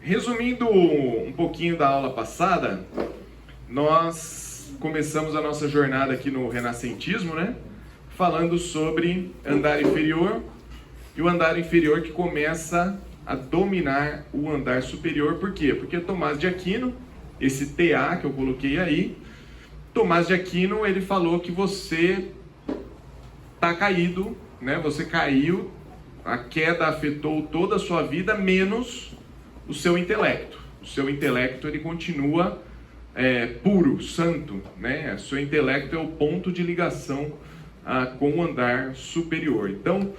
Resumindo um pouquinho da aula passada, nós começamos a nossa jornada aqui no renascentismo, né? Falando sobre andar inferior, e o andar inferior que começa a dominar o andar superior. Por quê? Porque Tomás de Aquino, esse TA que eu coloquei aí, Tomás de Aquino, ele falou que você está caído, né? Você caiu, a queda afetou toda a sua vida, menos o seu intelecto. O seu intelecto, ele continua puro, santo, né? O seu intelecto é o ponto de ligação com o andar superior. Então,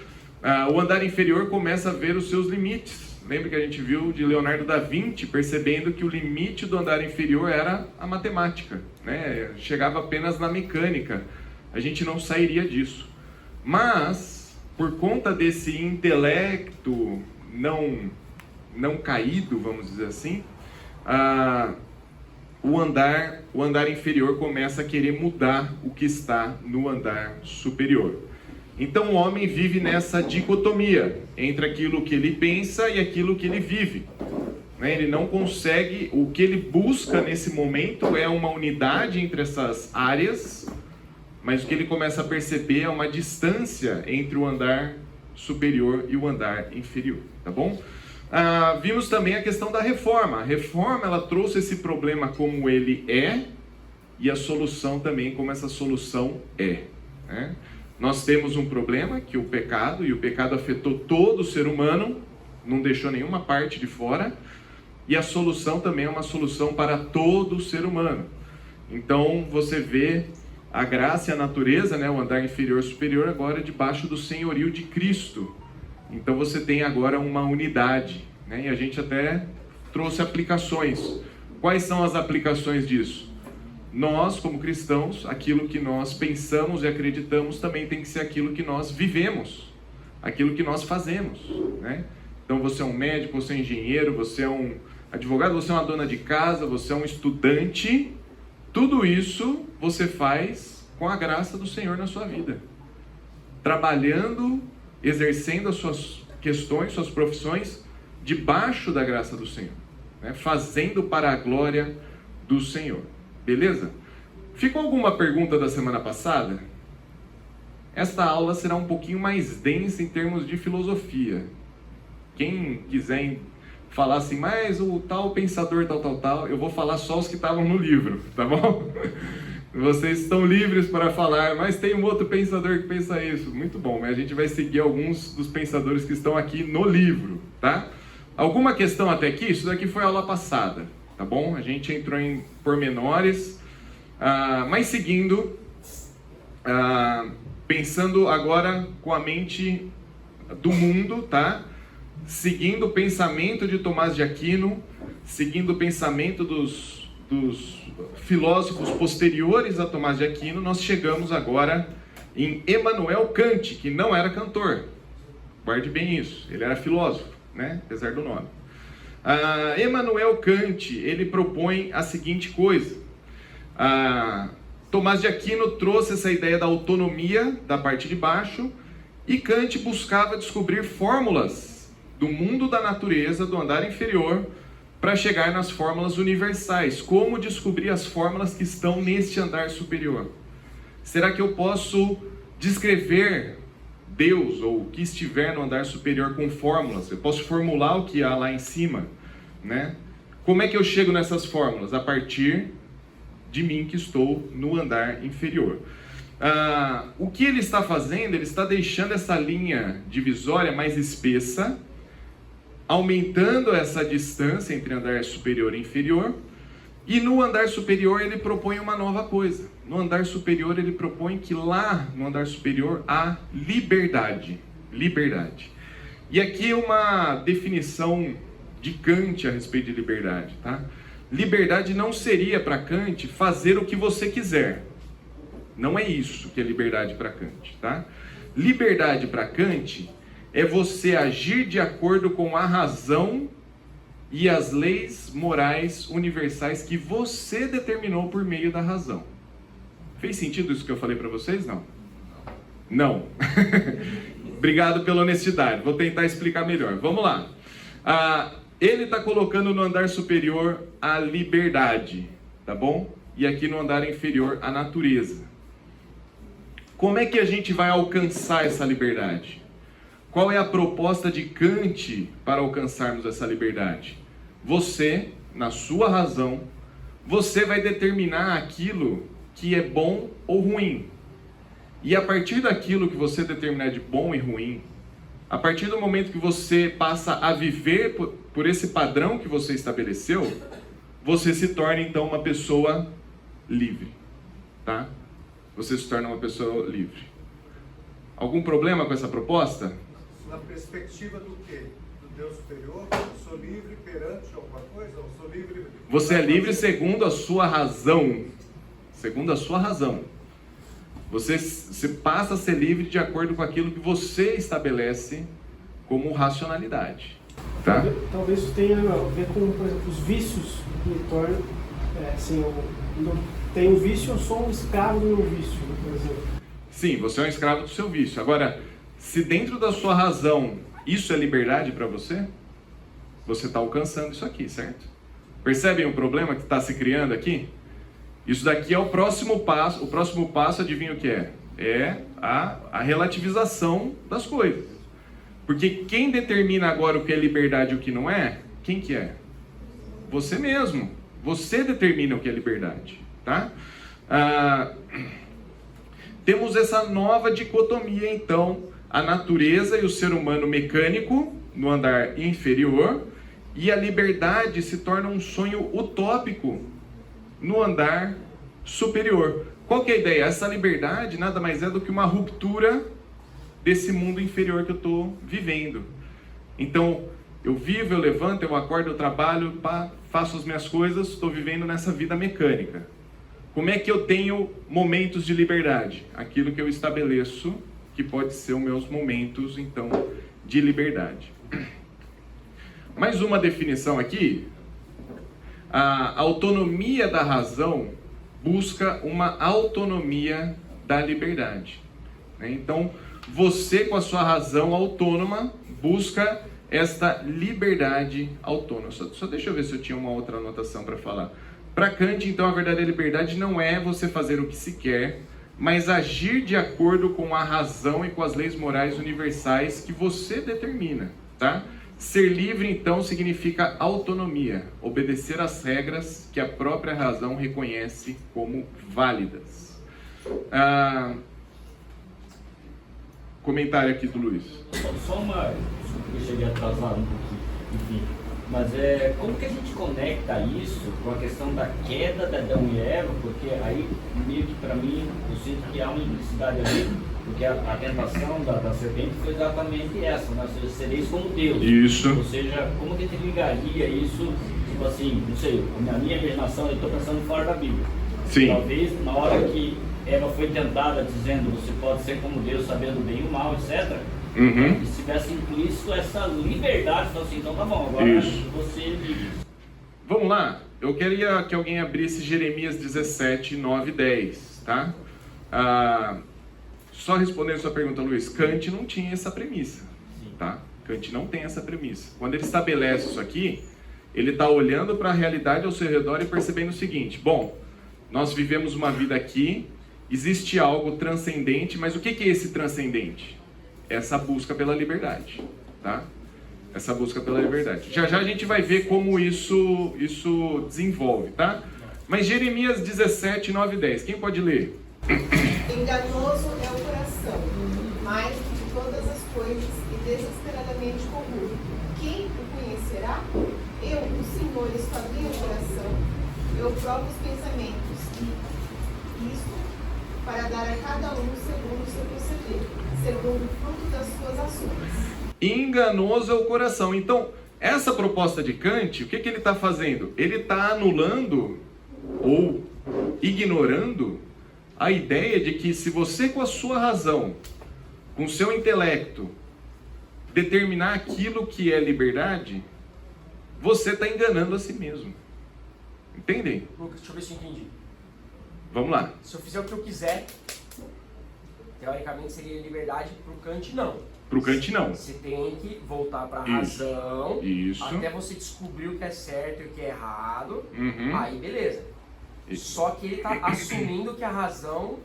o andar inferior começa a ver os seus limites. Lembra que a gente viu de Leonardo da Vinci percebendo que o limite do andar inferior era a matemática, né? Chegava apenas na mecânica. A gente não sairia disso. Mas, por conta desse intelecto não caído, vamos dizer assim, o andar inferior começa a querer mudar o que está no andar superior. Então o homem vive nessa dicotomia entre aquilo que ele pensa e aquilo que ele vive. Ele não consegue, o que ele busca nesse momento é uma unidade entre essas áreas, mas o que ele começa a perceber é uma distância entre o andar superior e o andar inferior, tá bom? Vimos também a questão da reforma. A reforma, ela trouxe esse problema como ele é, e a solução também como essa solução é, né? Nós temos um problema, que é o pecado, e o pecado afetou todo o ser humano, não deixou nenhuma parte de fora, e a solução também é uma solução para todo o ser humano. Então você vê a graça e a natureza, né, o andar inferior e superior, agora debaixo do senhorio de Cristo. Então você tem agora uma unidade, né? E a gente até trouxe aplicações. Quais são as aplicações disso? Nós, como cristãos, aquilo que nós pensamos e acreditamos também tem que ser aquilo que nós vivemos, aquilo que nós fazemos, né? Então você é um médico, você é um engenheiro, você é um advogado, você é uma dona de casa, você é um estudante. Tudo isso você faz com a graça do Senhor na sua vida, trabalhando, exercendo as suas questões, suas profissões, debaixo da graça do Senhor, né? Fazendo para a glória do Senhor. Beleza? Ficou alguma pergunta da semana passada? Esta aula será um pouquinho mais densa em termos de filosofia. Quem quiser falar assim, mas o tal pensador, tal, eu vou falar só os que estavam no livro, tá bom? Vocês estão livres para falar, mas tem um outro pensador que pensa isso. Muito bom, mas a gente vai seguir alguns dos pensadores que estão aqui no livro, tá? Alguma questão até aqui? Isso daqui foi a aula passada, tá bom? A gente entrou em pormenores, mas seguindo, pensando agora com a mente do mundo, tá? Seguindo o pensamento de Tomás de Aquino, seguindo o pensamento dos filósofos posteriores a Tomás de Aquino, nós chegamos agora em Immanuel Kant, que não era cantor. Guarde bem isso, ele era filósofo, né? Apesar do nome. Immanuel Kant, ele propõe a seguinte coisa. Tomás de Aquino trouxe essa ideia da autonomia da parte de baixo, e Kant buscava descobrir fórmulas do mundo da natureza, do andar inferior, para chegar nas fórmulas universais. Como descobrir as fórmulas que estão neste andar superior? Será que eu posso descrever Deus ou o que estiver no andar superior com fórmulas? Eu posso formular o que há lá em cima, né? Como é que eu chego nessas fórmulas? A partir de mim que estou no andar inferior. O que ele está fazendo? Ele está deixando essa linha divisória mais espessa, aumentando essa distância entre andar superior e inferior, e no andar superior ele propõe uma nova coisa. No andar superior ele propõe que lá no andar superior há liberdade. Liberdade. E aqui uma definição de Kant a respeito de liberdade, tá? Liberdade não seria para Kant fazer o que você quiser. Não é isso que é liberdade para Kant, tá? Liberdade para Kant é você agir de acordo com a razão e as leis morais universais que você determinou por meio da razão. Fez sentido isso que eu falei para vocês? Não? Não. Obrigado pela honestidade. Vou tentar explicar melhor. Vamos lá. Ele está colocando no andar superior a liberdade, tá bom? E aqui no andar inferior a natureza. Como é que a gente vai alcançar essa liberdade? Qual é a proposta de Kant para alcançarmos essa liberdade? Você, na sua razão, você vai determinar aquilo que é bom ou ruim. E a partir daquilo que você determinar de bom e ruim, a partir do momento que você passa a viver por esse padrão que você estabeleceu, você se torna então uma pessoa livre, tá? Você se torna uma pessoa livre. Algum problema com essa proposta? Na perspectiva do quê? Do Deus superior? Eu sou livre perante alguma coisa? Eu sou livre... Você é livre segundo a sua razão. Segundo a sua razão. Você passa a ser livre de acordo com aquilo que você estabelece como racionalidade. Tá? Talvez isso tenha a ver com, por exemplo, os vícios que me tornam, assim, eu não tenho vício, eu sou um escravo do meu vício, por exemplo. Sim, você é um escravo do seu vício. Agora, se dentro da sua razão isso é liberdade para você, você está alcançando isso aqui, certo? Percebem o problema que está se criando aqui? Isso daqui é o próximo passo. O próximo passo, adivinha o que é? É a relativização das coisas. Porque quem determina agora o que é liberdade e o que não é, quem que é? Você mesmo. Você determina o que é liberdade, tá? Temos essa nova dicotomia, então, a natureza e o ser humano mecânico no andar inferior, e a liberdade se torna um sonho utópico no andar superior. Qual que é a ideia? Essa liberdade nada mais é do que uma ruptura desse mundo inferior que eu estou vivendo. Então, eu vivo, eu levanto, eu acordo, eu trabalho, faço as minhas coisas, estou vivendo nessa vida mecânica. Como é que eu tenho momentos de liberdade? Aquilo que eu estabeleço, que pode ser os meus momentos, então, de liberdade. Mais uma definição aqui. A autonomia da razão busca uma autonomia da liberdade. Então, você com a sua razão autônoma busca esta liberdade autônoma. Só deixa eu ver se eu tinha uma outra anotação para falar. Para Kant, então, a verdadeira liberdade não é você fazer o que se quer, mas agir de acordo com a razão e com as leis morais universais que você determina, tá? Ser livre, então, significa autonomia, obedecer às regras que a própria razão reconhece como válidas. Comentário aqui do Luiz. Só uma... Desculpa, eu cheguei atrasado um pouquinho, enfim. Mas como que a gente conecta isso com a questão da queda de Adão e Eva? Porque aí, meio que para mim, eu sinto que há uma implicidade ali, porque a tentação da serpente foi exatamente essa, né? Ou seja, sereis como Deus. Isso. Ou seja, como que a gente ligaria isso, tipo assim, não sei, na minha imaginação, eu estou pensando fora da Bíblia. Sim. Talvez, na hora que Eva foi tentada dizendo, você pode ser como Deus, sabendo o bem e o mal, etc., e se tivesse implícito essa liberdade, falou assim, então tá bom, agora você livre. Vamos lá, eu queria que alguém abrisse Jeremias 17, 9 e 10, tá? Só respondendo a sua pergunta, Luiz, Kant não tinha essa premissa, tá? Kant não tem essa premissa. Quando ele estabelece isso aqui, ele está olhando para a realidade ao seu redor e percebendo o seguinte, bom, nós vivemos uma vida aqui, existe algo transcendente, mas o que é esse transcendente? Essa busca pela liberdade, tá? Essa busca pela liberdade. Já já a gente vai ver como isso desenvolve, tá? Mas Jeremias 17, 9 e 10, quem pode ler? Enganoso é o coração, mais do que todas as coisas, e desesperadamente corrupto. Quem o conhecerá? Eu, o Senhor, esquadrinho o coração, eu provo os pensamentos, e isto para dar a cada um segundo o seu proceder, segundo o fruto das suas ações. Enganoso é o coração. Então, essa proposta de Kant, o que ele está fazendo? Ele está anulando ou ignorando a ideia de que se você com a sua razão, com o seu intelecto, determinar aquilo que é liberdade, você está enganando a si mesmo. Entendem? Lucas, deixa eu ver se eu entendi. Vamos lá. Se eu fizer o que eu quiser, teoricamente seria liberdade, pro Kant não. Para o Kant, não. Você tem que voltar para a Isso. razão, Isso. até você descobrir o que é certo e o que é errado, Uhum. aí beleza. Só que ele está assumindo que a razão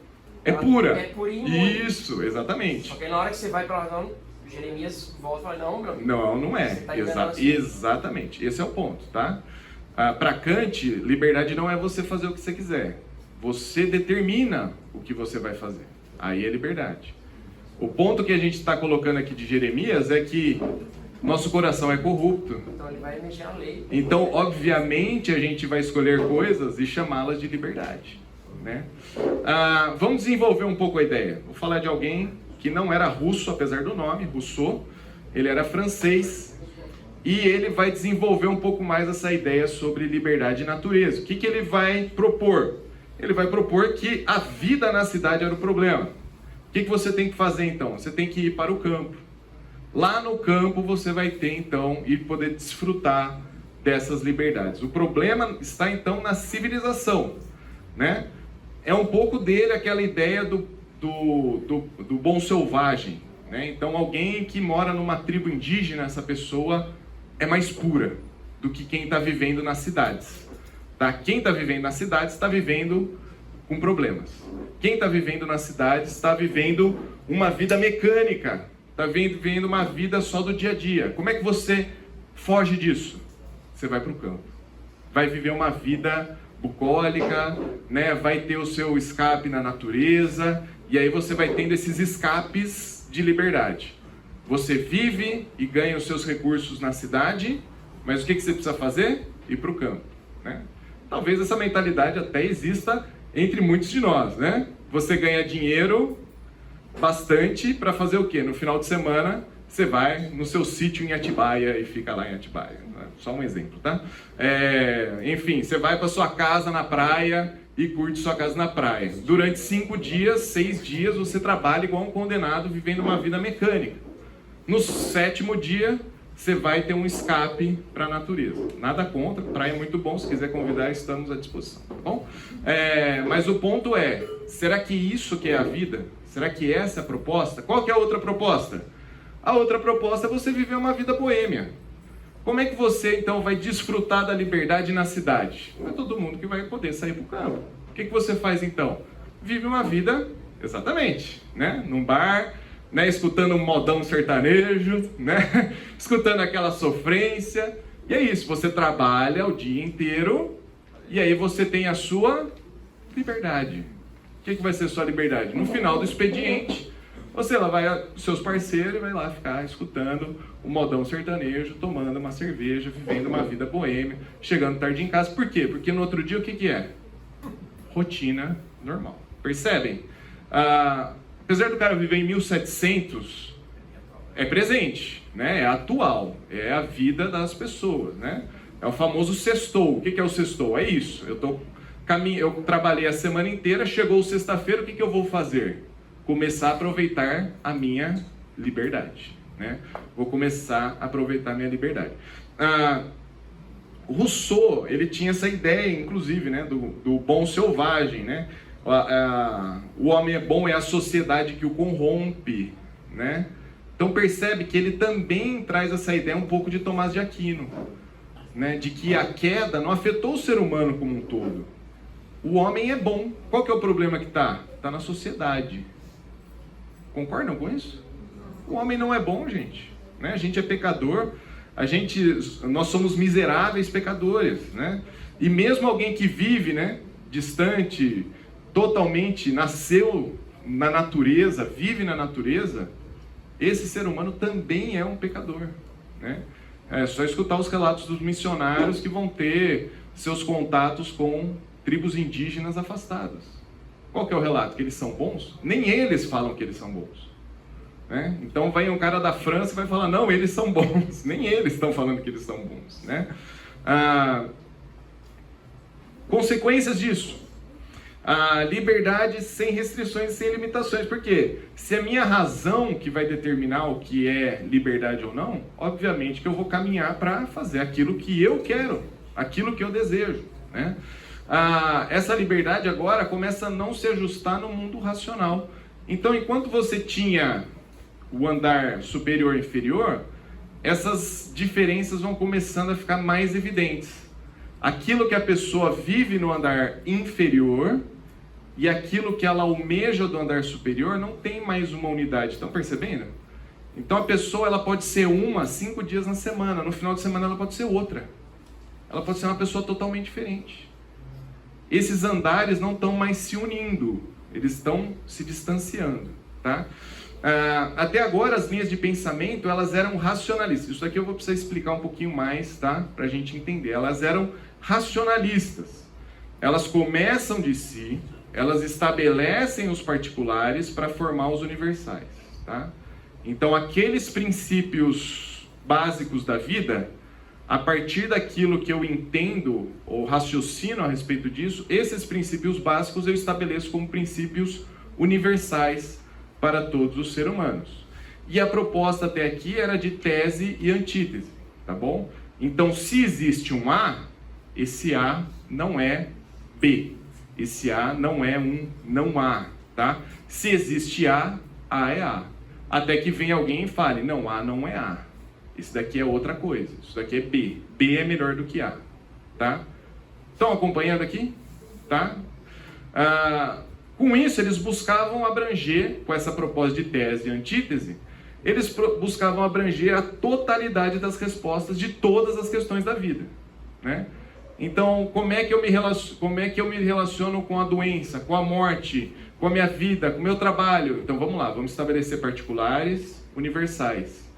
É ela pura. é pura e imune. Isso, exatamente. Só que na hora que você vai para a razão, Jeremias volta e fala, não, meu amigo. Não é. Você tá enganando assim. Exatamente. Esse é o ponto, tá? Para Kant, liberdade não é você fazer o que você quiser. Você determina o que você vai fazer. Aí é liberdade. O ponto que a gente está colocando aqui de Jeremias é que nosso coração é corrupto. Então ele vai mexer na lei. Então, obviamente, a gente vai escolher coisas e chamá-las de liberdade, né? Vamos desenvolver um pouco a ideia. Vou falar de alguém que não era russo, apesar do nome, Rousseau. Ele era francês e ele vai desenvolver um pouco mais essa ideia sobre liberdade e natureza. O que ele vai propor? Ele vai propor que a vida na cidade era o problema. O que você tem que fazer então? Você tem que ir para o campo. Lá no campo você vai ter então e poder desfrutar dessas liberdades. O problema está então na civilização, né? É um pouco dele aquela ideia do bom selvagem, né? Então alguém que mora numa tribo indígena, essa pessoa é mais pura do que quem está vivendo nas cidades, tá? Quem está vivendo nas cidades está vivendo com problemas. Quem está vivendo nas cidades está vivendo uma vida mecânica, está vivendo uma vida só do dia a dia. Como é que você foge disso? Você vai para o campo. Vai viver uma vida bucólica, né? Vai ter o seu escape na natureza, e aí você vai tendo esses escapes de liberdade. Você vive e ganha os seus recursos na cidade, mas o que você precisa fazer? Ir para o campo, né? Talvez essa mentalidade até exista entre muitos de nós, né? Você ganha dinheiro bastante para fazer o quê? No final de semana, você vai no seu sítio em Atibaia e fica lá em Atibaia. Só um exemplo, tá? Enfim, você vai para sua casa na praia e curte sua casa na praia. Durante 5 dias, 6 dias, você trabalha igual um condenado, vivendo uma vida mecânica. No 7º dia, você vai ter um escape para a natureza. Nada contra, praia é muito bom, se quiser convidar, estamos à disposição, tá bom? Mas o ponto é, será que isso que é a vida? Será que essa é a proposta? Qual que é a outra proposta? A outra proposta é você viver uma vida boêmia. Como é que você, então, vai desfrutar da liberdade na cidade? Não é todo mundo que vai poder sair para o campo. O que você faz, então? Vive uma vida, exatamente, né? Num bar, né? Escutando um modão sertanejo, né? Escutando aquela sofrência. E é isso, você trabalha o dia inteiro e aí você tem a sua liberdade. O que vai ser a sua liberdade? No final do expediente, você lá vai com seus parceiros e vai lá ficar escutando o modão sertanejo, tomando uma cerveja, vivendo uma vida boêmia, chegando tarde em casa. Por quê? Porque no outro dia o que é? Rotina normal. Percebem? Apesar do cara viver em 1700, é presente, né? É atual, é a vida das pessoas, né? É o famoso sextou. O que é o sextou? É isso, eu trabalhei a semana inteira, chegou sexta-feira, o que eu vou fazer? Começar a aproveitar a minha liberdade, né? Vou começar a aproveitar a minha liberdade. Rousseau, ele tinha essa ideia, inclusive, né, do bom selvagem, né? O homem é bom é a sociedade que o corrompe, né? Então percebe que ele também traz essa ideia um pouco de Tomás de Aquino, né? De que a queda não afetou o ser humano como um todo. O homem é bom. Qual que é o problema que está? Está na sociedade. Concordam com isso? O homem não é bom, gente, né? A gente é pecador, nós somos miseráveis pecadores, né? E mesmo alguém que vive, né, distante, totalmente nasceu na natureza, vive na natureza, esse ser humano também é um pecador, né? É só escutar os relatos dos missionários que vão ter seus contatos com tribos indígenas afastadas. Qual que é o relato? Que eles são bons? Nem eles falam que eles são bons, né? Então vai um cara da França e vai falar, não, eles são bons. Nem eles estão falando que eles são bons, né? Consequências disso. A liberdade sem restrições e sem limitações. Por quê? Se a minha razão que vai determinar o que é liberdade ou não, obviamente que eu vou caminhar para fazer aquilo que eu quero, aquilo que eu desejo, né? Essa liberdade agora começa a não se ajustar no mundo racional. Então, enquanto você tinha o andar superior e inferior, essas diferenças vão começando a ficar mais evidentes. Aquilo que a pessoa vive no andar inferior e aquilo que ela almeja do andar superior não tem mais uma unidade. Estão percebendo? Então a pessoa ela pode ser 5 dias na semana, no final de semana ela pode ser outra. Ela pode ser uma pessoa totalmente diferente. Esses andares não estão mais se unindo, eles estão se distanciando, tá? Até agora as linhas de pensamento elas eram racionalistas. Isso aqui eu vou precisar explicar um pouquinho mais, tá? Para a gente entender. Elas eram racionalistas. Elas começam de si, elas estabelecem os particulares para formar os universais, tá? Então aqueles princípios básicos da vida, a partir daquilo que eu entendo ou raciocino a respeito disso, esses princípios básicos eu estabeleço como princípios universais para todos os seres humanos. E a proposta até aqui era de tese e antítese, tá bom? Então, se existe um A, esse A não é B. Esse A não é um não A, tá? Se existe A é A. Até que vem alguém e fale, não, A não é A. Isso daqui é outra coisa. Isso daqui é B. B é melhor do que A, tá? Estão acompanhando aqui? Tá? Com isso, eles buscavam abranger, com essa proposta de tese e antítese, eles buscavam abranger a totalidade das respostas de todas as questões da vida, né? Então, como é que eu me relaciono com a doença, com a morte, com a minha vida, com o meu trabalho? Então, vamos lá, vamos estabelecer particulares, universais.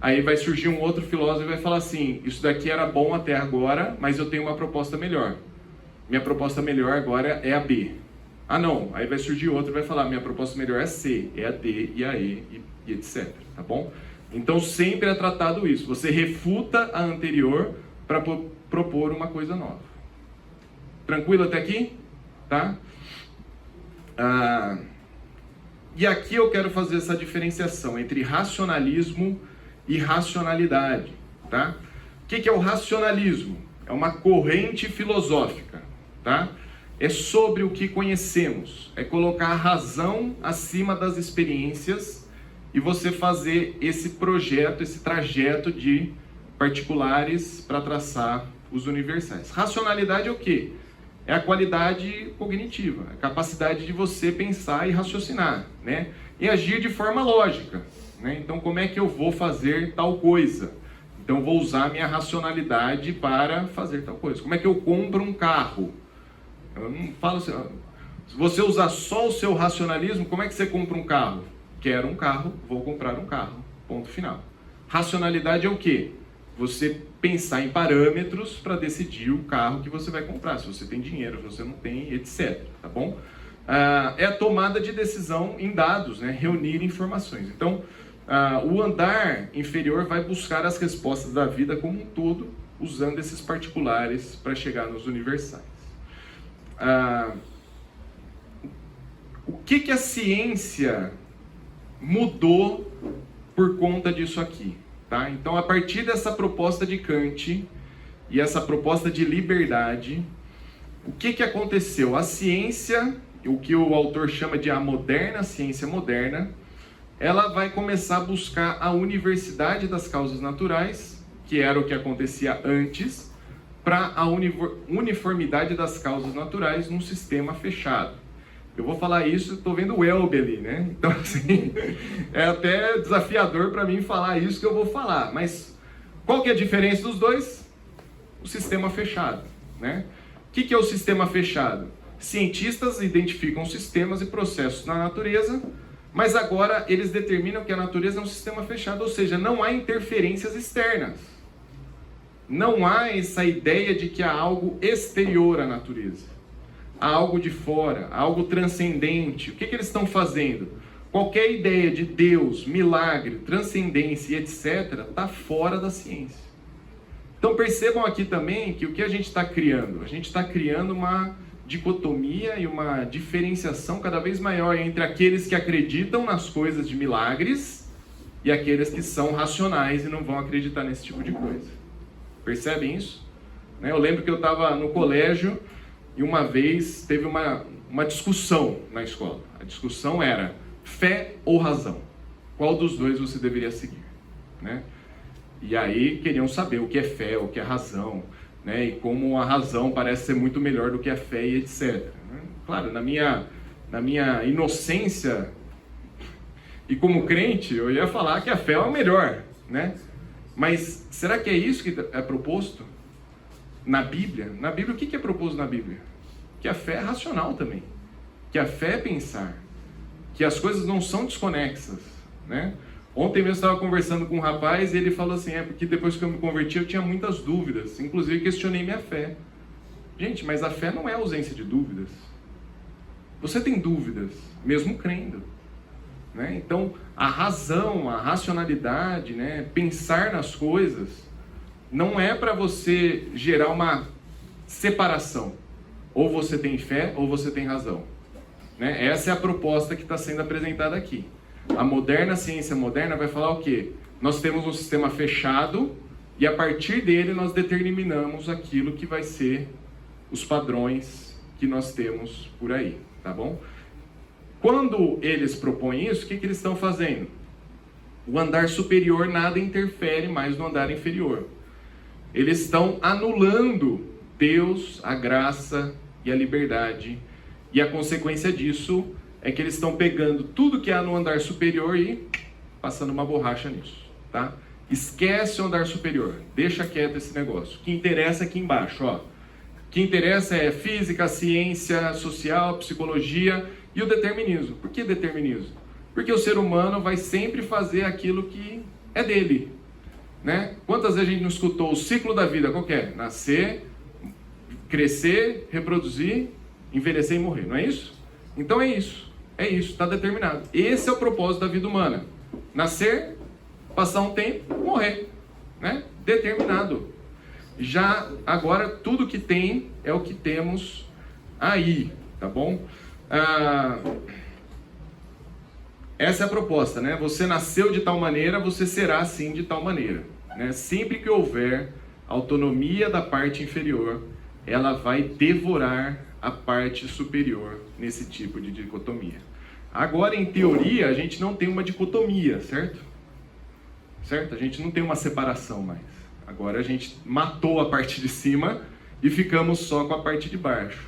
Aí vai surgir um outro filósofo e vai falar assim, isso daqui era bom até agora, mas eu tenho uma proposta melhor. Minha proposta melhor agora é a B. Ah não, aí vai surgir outro e vai falar, minha proposta melhor é a C, é a D e a E e etc, tá bom? Então sempre é tratado isso, você refuta a anterior para propor uma coisa nova. Tranquilo até aqui? Tá? E aqui eu quero fazer essa diferenciação entre racionalismo e racionalidade, tá? O que é o racionalismo? É uma corrente filosófica, tá? É sobre o que conhecemos, é colocar a razão acima das experiências e você fazer esse projeto, esse trajeto de particulares para traçar os universais. Racionalidade é o quê? É a qualidade cognitiva, a capacidade de você pensar e raciocinar, né? E agir de forma lógica, né? Então, como é que eu vou fazer tal coisa? Então, eu vou usar a minha racionalidade para fazer tal coisa. Como é que eu compro um carro? Eu não falo assim, se você usar só o seu racionalismo, como é que você compra um carro? Quero um carro, vou comprar um carro. Ponto final. Racionalidade é o quê? Você pensar em parâmetros para decidir o carro que você vai comprar. Se você tem dinheiro, se você não tem, etc. Tá bom? É a tomada de decisão em dados, né? Reunir informações. Então, o andar inferior vai buscar as respostas da vida como um todo, usando esses particulares para chegar nos universais. O que a ciência mudou por conta disso aqui? Tá? Então, a partir dessa proposta de Kant e essa proposta de liberdade, o que aconteceu? A ciência, o que o autor chama de a moderna ciência moderna, ela vai começar a buscar a universidade das causas naturais, que era o que acontecia antes, para a uniformidade das causas naturais num sistema fechado. Eu vou falar isso, estou vendo o Elbe ali, né? Então, assim, é até desafiador para mim falar isso que eu vou falar. Mas qual que é a diferença dos dois? O sistema fechado, né? O que é o sistema fechado? Cientistas identificam sistemas e processos na natureza, mas agora eles determinam que a natureza é um sistema fechado, ou seja, não há interferências externas. Não há essa ideia de que há algo exterior à natureza. Há algo de fora, algo transcendente. O que eles estão fazendo? Qualquer ideia de Deus, milagre, transcendência, etc., está fora da ciência. Então percebam aqui também que o que a gente está criando? A gente está criando uma dicotomia e uma diferenciação cada vez maior entre aqueles que acreditam nas coisas de milagres e aqueles que são racionais e não vão acreditar nesse tipo de coisa. Percebem isso? Eu lembro que eu estava no colégio e uma vez teve uma discussão na escola. A discussão era fé ou razão. qual dos dois você deveria seguir, né? E aí queriam saber o que é fé, o que é razão, né? E como a razão parece ser muito melhor do que a fé e etc. Né? Claro, na minha inocência e como crente, eu ia falar que a fé é o melhor, né? Mas será que é isso que é proposto na Bíblia? Na Bíblia, o que é proposto na Bíblia? Que a fé é racional também, que a fé é pensar, que as coisas não são desconexas, né? Ontem mesmo eu estava conversando com um rapaz e ele falou assim, porque depois que eu me converti eu tinha muitas dúvidas, inclusive questionei minha fé. Gente, mas a fé não é ausência de dúvidas. Você tem dúvidas, mesmo crendo, né? Então, a razão, a racionalidade, né? Pensar nas coisas, não é para você gerar uma separação. Ou você tem fé, ou você tem razão, né? Essa é a proposta que está sendo apresentada aqui. A moderna ciência moderna vai falar o quê? Nós temos um sistema fechado e a partir dele nós determinamos aquilo que vai ser os padrões que nós temos por aí, tá bom? Quando eles propõem isso, o que eles estão fazendo? O andar superior nada interfere mais no andar inferior. Eles estão anulando Deus, a graça e a liberdade. E a consequência disso é que eles estão pegando tudo que há no andar superior e passando uma borracha nisso, tá? Esquece o andar superior, deixa quieto esse negócio. O que interessa é aqui embaixo, ó. O que interessa é física, ciência social, psicologia e o determinismo. Por que determinismo? Porque o ser humano vai sempre fazer aquilo que é dele, né? Quantas vezes a gente não escutou o ciclo da vida? Qual que é? Nascer, crescer, reproduzir, envelhecer e morrer, não é isso? Então é isso, está determinado. Esse é o propósito da vida humana. Nascer, passar um tempo, morrer, né? Determinado. Já agora tudo que tem é o que temos aí, tá bom? Essa é a proposta, né? Você nasceu de tal maneira, você será assim de tal maneira, né? Sempre que houver autonomia da parte inferior, ela vai devorar a parte superior nesse tipo de dicotomia. Agora, em teoria, a gente não tem uma dicotomia, certo? Certo? A gente não tem uma separação mais. Agora a gente matou a parte de cima e ficamos só com a parte de baixo.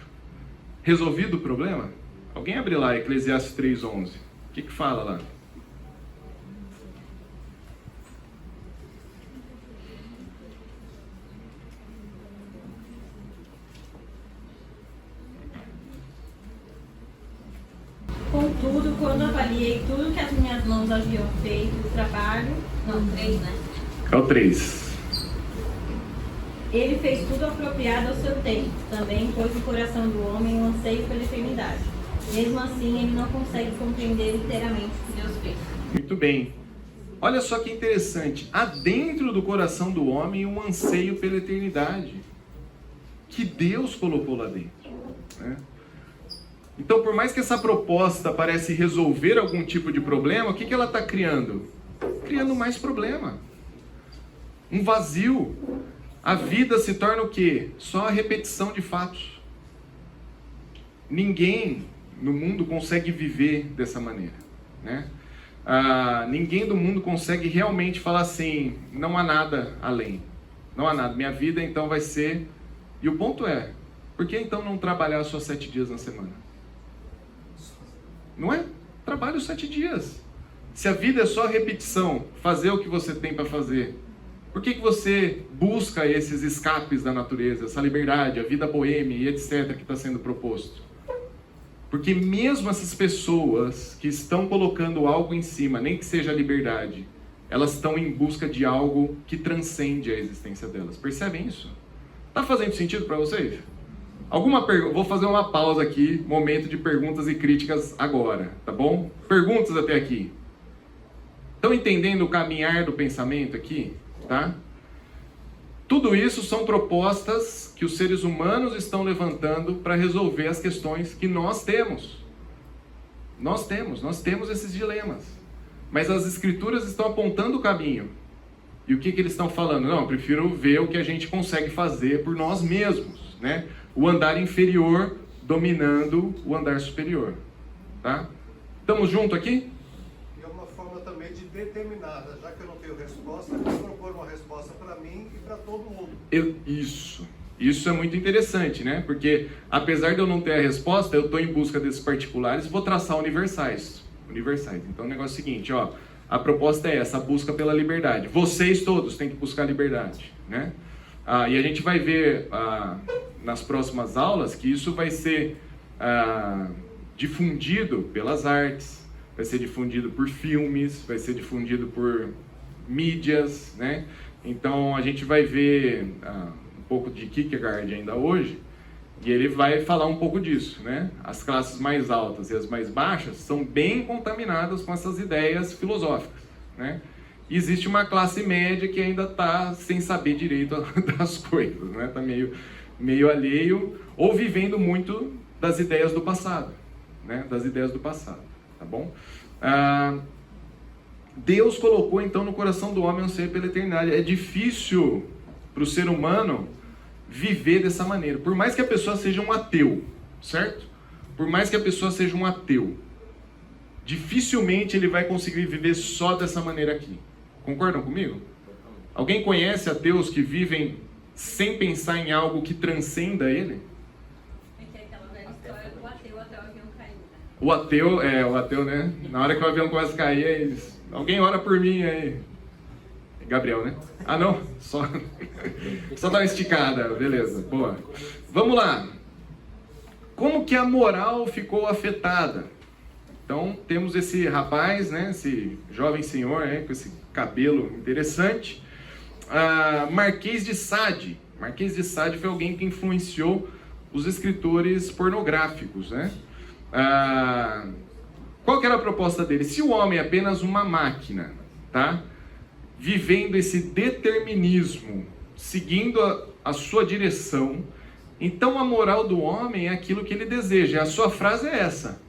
Resolvido o problema? Alguém abre lá, Eclesiastes 3:11. O que fala lá? Contudo, quando avaliei tudo que as minhas mãos haviam feito, o trabalho... Não, 3, né? É o 3. Ele fez tudo apropriado ao seu tempo. Também pôs no coração do homem um anseio pela eternidade. Mesmo assim, ele não consegue compreender inteiramente o que Deus fez. Muito bem. Olha só que interessante. Há dentro do coração do homem um anseio pela eternidade. Que Deus colocou lá dentro, né? Então, por mais que essa proposta parece resolver algum tipo de problema, o que ela está criando? Criando mais problema. Um vazio. A vida se torna o quê? Só a repetição de fatos. Ninguém no mundo consegue viver dessa maneira, né? Ninguém do mundo consegue realmente falar assim, não há nada além. Não há nada. Minha vida então vai ser... E o ponto é, por que então não trabalhar só 7 dias na semana? Não é? Trabalhe os 7 dias. Se a vida é só repetição, fazer o que você tem para fazer, por que você busca esses escapes da natureza, essa liberdade, a vida boêmia e etc. que está sendo proposto? Porque mesmo essas pessoas que estão colocando algo em cima, nem que seja a liberdade, elas estão em busca de algo que transcende a existência delas. Percebem isso? Está fazendo sentido para vocês? Alguma pergunta? Vou fazer uma pausa aqui, momento de perguntas e críticas agora, tá bom? Perguntas até aqui. Estão entendendo o caminhar do pensamento aqui? Tá? Tudo isso são propostas que os seres humanos estão levantando para resolver as questões que nós temos. Nós temos esses dilemas. Mas as escrituras estão apontando o caminho. E o que eles estão falando? Não, eu prefiro ver o que a gente consegue fazer por nós mesmos, né? O andar inferior dominando o andar superior, tá? Estamos juntos aqui? E é uma forma também de determinada, já que eu não tenho resposta, eu vou propor uma resposta para mim e para todo mundo. Isso é muito interessante, né? Porque apesar de eu não ter a resposta, eu estou em busca desses particulares e vou traçar universais. Então o negócio é o seguinte, ó, a proposta é essa, a busca pela liberdade. Vocês todos têm que buscar liberdade, né? E a gente vai ver nas próximas aulas que isso vai ser difundido pelas artes, vai ser difundido por filmes, vai ser difundido por mídias, né? Então a gente vai ver um pouco de Kierkegaard ainda hoje, e ele vai falar um pouco disso, né? As classes mais altas e as mais baixas são bem contaminadas com essas ideias filosóficas, né? E existe uma classe média que ainda está sem saber direito das coisas, né? Está meio alheio ou vivendo muito das ideias do passado, né? Das ideias do passado, tá bom? Deus colocou então no coração do homem um ser pela eternidade. É difícil para o ser humano viver dessa maneira. Por mais que a pessoa seja um ateu, certo? Por mais que a pessoa seja um ateu, dificilmente ele vai conseguir viver só dessa maneira aqui. Concordam comigo? Alguém conhece ateus que vivem sem pensar em algo que transcenda ele? É que é aquela velha história do ateu até o avião cair, né? O ateu, né? Na hora que o avião começa a cair, eles... Alguém ora por mim aí. Gabriel, né? Ah, não? Só dá uma esticada. Beleza, boa. Vamos lá. Como que a moral ficou afetada? Então, temos esse rapaz, né? Esse jovem senhor, né? Com esse cabelo interessante. Marquês de Sade. Marquês de Sade foi alguém que influenciou os escritores pornográficos, né? Qual que era a proposta dele? Se o homem é apenas uma máquina, tá? Vivendo esse determinismo, seguindo a sua direção, então a moral do homem é aquilo que ele deseja. A sua frase é essa: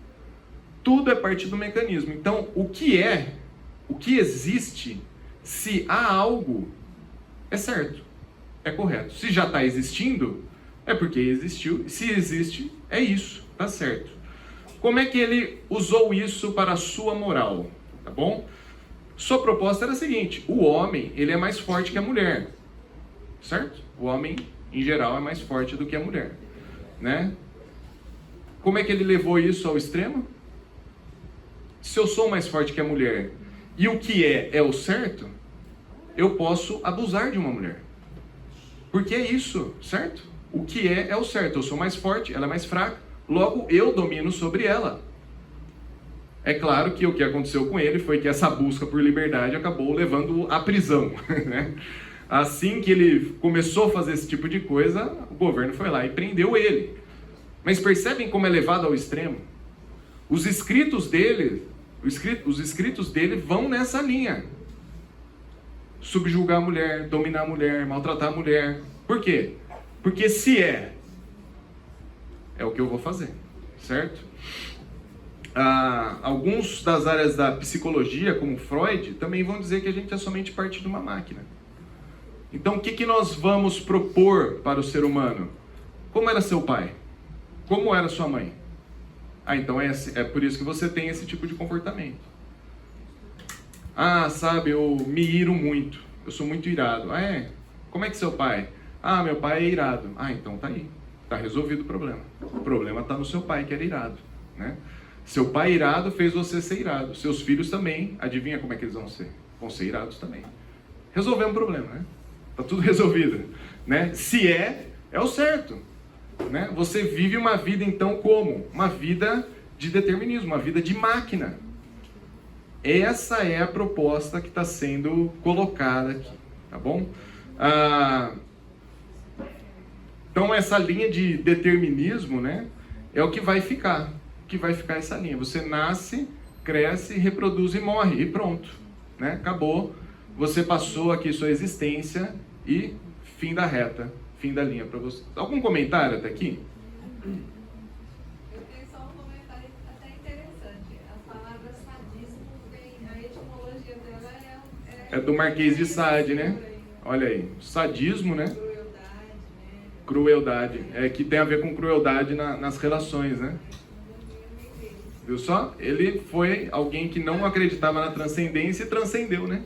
tudo é parte do mecanismo. Então, o que existe, se há algo, é certo, é correto. Se já está existindo, é porque existiu. Se existe, é isso, tá certo. Como é que ele usou isso para a sua moral? Tá bom? Sua proposta era a seguinte: o homem, ele é mais forte que a mulher, certo? O homem, em geral, é mais forte do que a mulher, né? Como é que ele levou isso ao extremo? Se eu sou mais forte que a mulher e o que é o certo, eu posso abusar de uma mulher. Porque é isso, certo? O que é o certo. Eu sou mais forte, ela é mais fraca, logo eu domino sobre ela. É claro que o que aconteceu com ele foi que essa busca por liberdade acabou levando-o à prisão, né? Assim que ele começou a fazer esse tipo de coisa, o governo foi lá e prendeu ele. Mas percebem como é levado ao extremo? Os escritos dele vão nessa linha. Subjugar a mulher, dominar a mulher, maltratar a mulher. Por quê? Porque se é o que eu vou fazer, certo? Alguns das áreas da psicologia, como Freud, também vão dizer que a gente é somente parte de uma máquina. Então, o que nós vamos propor para o ser humano? Como era seu pai? Como era sua mãe? Então é por isso que você tem esse tipo de comportamento. Sabe, eu me iro muito. Eu sou muito irado. Como é que seu pai? Meu pai é irado. Então tá aí. Tá resolvido o problema. O problema tá no seu pai, que era irado, né? Seu pai irado fez você ser irado. Seus filhos também, adivinha como é que eles vão ser? Vão ser irados também. Resolvemos o problema, né? Tá tudo resolvido, né? Se é o certo, né? Você vive uma vida, então, como? Uma vida de determinismo, uma vida de máquina. Essa é a proposta que está sendo colocada aqui, tá bom? Então, essa linha de determinismo, né, é o que vai ficar. O que vai ficar essa linha. Você nasce, cresce, reproduz e morre. E pronto, né? Acabou. Você passou aqui sua existência e fim da reta, fim da linha para você. Algum comentário até aqui? Eu tenho só um comentário até interessante. A palavra sadismo a etimologia dela é do Marquês de Sade, né? Olha aí, sadismo, né? Crueldade, que tem a ver com crueldade nas relações, né? Viu só? Ele foi alguém que não acreditava na transcendência e transcendeu, né?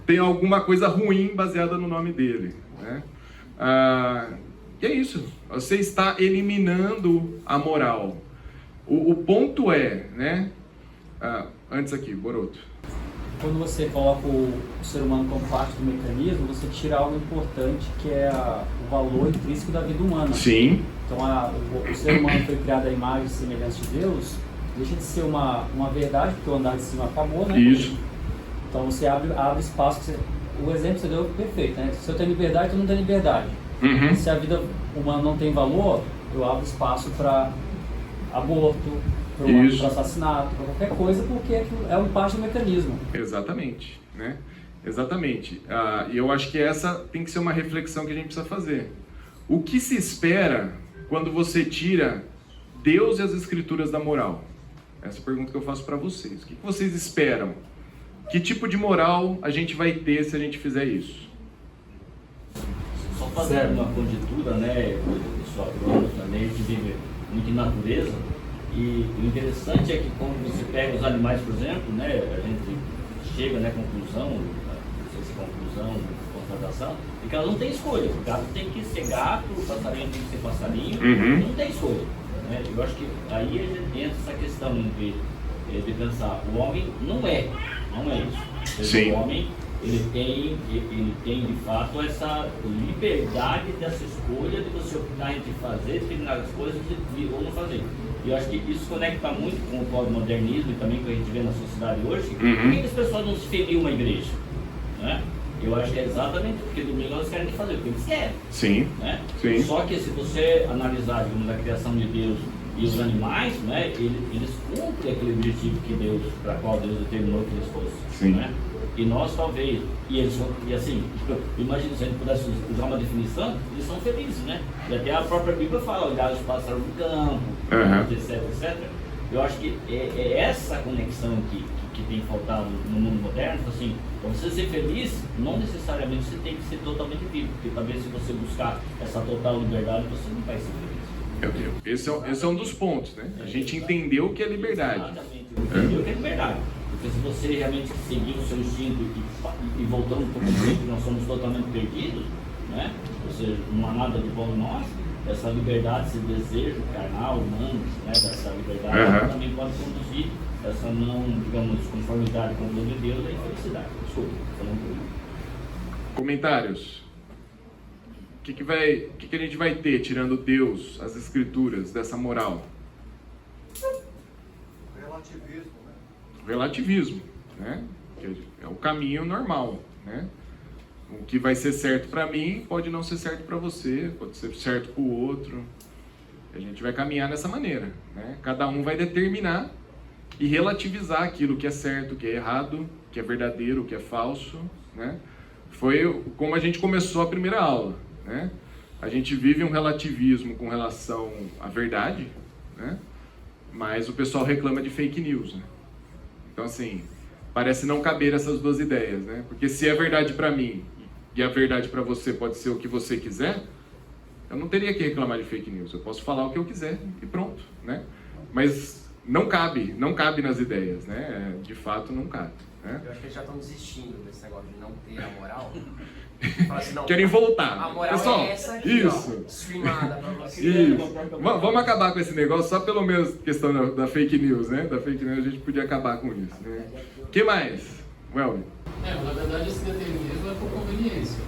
Tem alguma coisa ruim baseada no nome dele, né? E é isso. Você está eliminando a moral. O ponto é, né? Antes aqui, Boroto. Quando você coloca o ser humano como parte do mecanismo, você tira algo importante, que é o valor intrínseco da vida humana. Sim. Então, o ser humano foi criado à imagem e semelhança de Deus, deixa de ser uma verdade, porque o andar de cima acabou, né? Isso. Então, você abre espaço. O exemplo que você deu é perfeito, né? Se eu tenho liberdade, todo mundo tem liberdade. Uhum. Se a vida humana não tem valor, eu abro espaço para aborto, para assassinato, para qualquer coisa, porque é um parte do mecanismo. Exatamente, né? Exatamente. E eu acho que essa tem que ser uma reflexão que a gente precisa fazer. O que se espera quando você tira Deus e as Escrituras da moral? Essa é a pergunta que eu faço para vocês. O que vocês esperam? Que tipo de moral a gente vai ter se a gente fizer isso? Só fazendo uma conjectura, né? Eu sou agrônomo também, a gente vive muito em natureza. E o interessante é que quando você pega os animais, por exemplo, né, a gente chega à conclusão, não sei se conclusão, constatação, de que ela não tem escolha. O gato tem que ser gato, o passarinho tem que ser passarinho, não tem escolha. Né? Eu acho que aí a gente entra essa questão de pensar, o homem não é isso. Sim. O homem ele tem de fato essa liberdade dessa escolha de você optar entre fazer determinadas coisas ou não fazer. E eu acho que isso conecta muito com o pós-modernismo e também com o que a gente vê na sociedade hoje. Por que as pessoas não se feriam uma igreja? Né? Eu acho que é exatamente porque domingo elas querem fazer o que eles querem. Sim. Né? Sim. Só que se você analisar, digamos, a criação de Deus e os animais, né, eles cumprem aquele objetivo que Deus, para qual Deus determinou que eles fossem. Sim. Né? E nós talvez, e assim, imagina se a gente pudesse usar uma definição, eles são felizes, né? E até a própria Bíblia fala, olhar os pássaros no campo, etc, etc. Eu acho que é essa conexão que tem faltado no mundo moderno, assim, para você ser feliz, não necessariamente você tem que ser totalmente vivo, porque talvez se você buscar essa total liberdade, você não vai ser feliz. Esse é um dos pontos, né? A gente entendeu o que é liberdade. Exatamente, entendeu o que é liberdade. Porque se você realmente seguir o seu instinto e voltando para o princípio, nós somos totalmente perdidos, né? Ou seja, não há nada de bom em nós, essa liberdade, esse desejo carnal, humano, né? Dessa liberdade também pode conduzir essa não, digamos, conformidade com o plano de Deus à infelicidade. Desculpa, falando por isso. Comentários. O que a gente vai ter tirando Deus, as Escrituras, dessa moral? Relativismo, né? Relativismo, né? Que é o caminho normal, né? O que vai ser certo para mim pode não ser certo para você, pode ser certo para o outro. A gente vai caminhar dessa maneira, né? Cada um vai determinar e relativizar aquilo que é certo, que é errado, que é verdadeiro, que é falso, né? Foi como a gente começou a primeira aula, né? A gente vive um relativismo com relação à verdade, né? Mas o pessoal reclama de fake news, né? Então, assim, parece não caber essas duas ideias, né? Porque se é verdade para mim e a verdade para você pode ser o que você quiser, eu não teria que reclamar de fake news. Eu posso falar o que eu quiser e pronto, né? Mas não cabe nas ideias, né? De fato, não cabe, né? Eu acho que eles já estão desistindo desse negócio de não ter a moral. Fala assim, não, Querem voltar. a moral Pessoal, é essa aqui, isso. ó, streamada pra você. Isso. Vamos acabar com esse negócio, só pelo menos questão da fake news, né? Da fake news a gente podia acabar com isso, né? O que mais? Welby? Na verdade esse determinismo é por conveniência.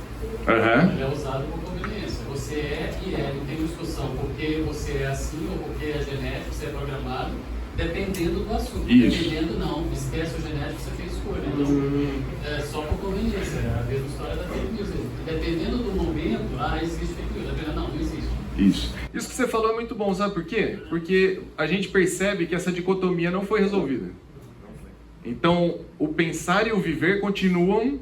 Ele é usado por conveniência. Você não tem discussão porque você é assim ou porque é genético, você é programado, dependendo do assunto. Isso. Dependendo não, esquece o genético, você fez escolha. Então, é só por conveniência, é a mesma história da fake news. Dependendo do momento, existe fake news. Dependendo, não existe. Isso que você falou é muito bom, sabe por quê? Porque a gente percebe que essa dicotomia não foi resolvida. Então, o pensar e o viver continuam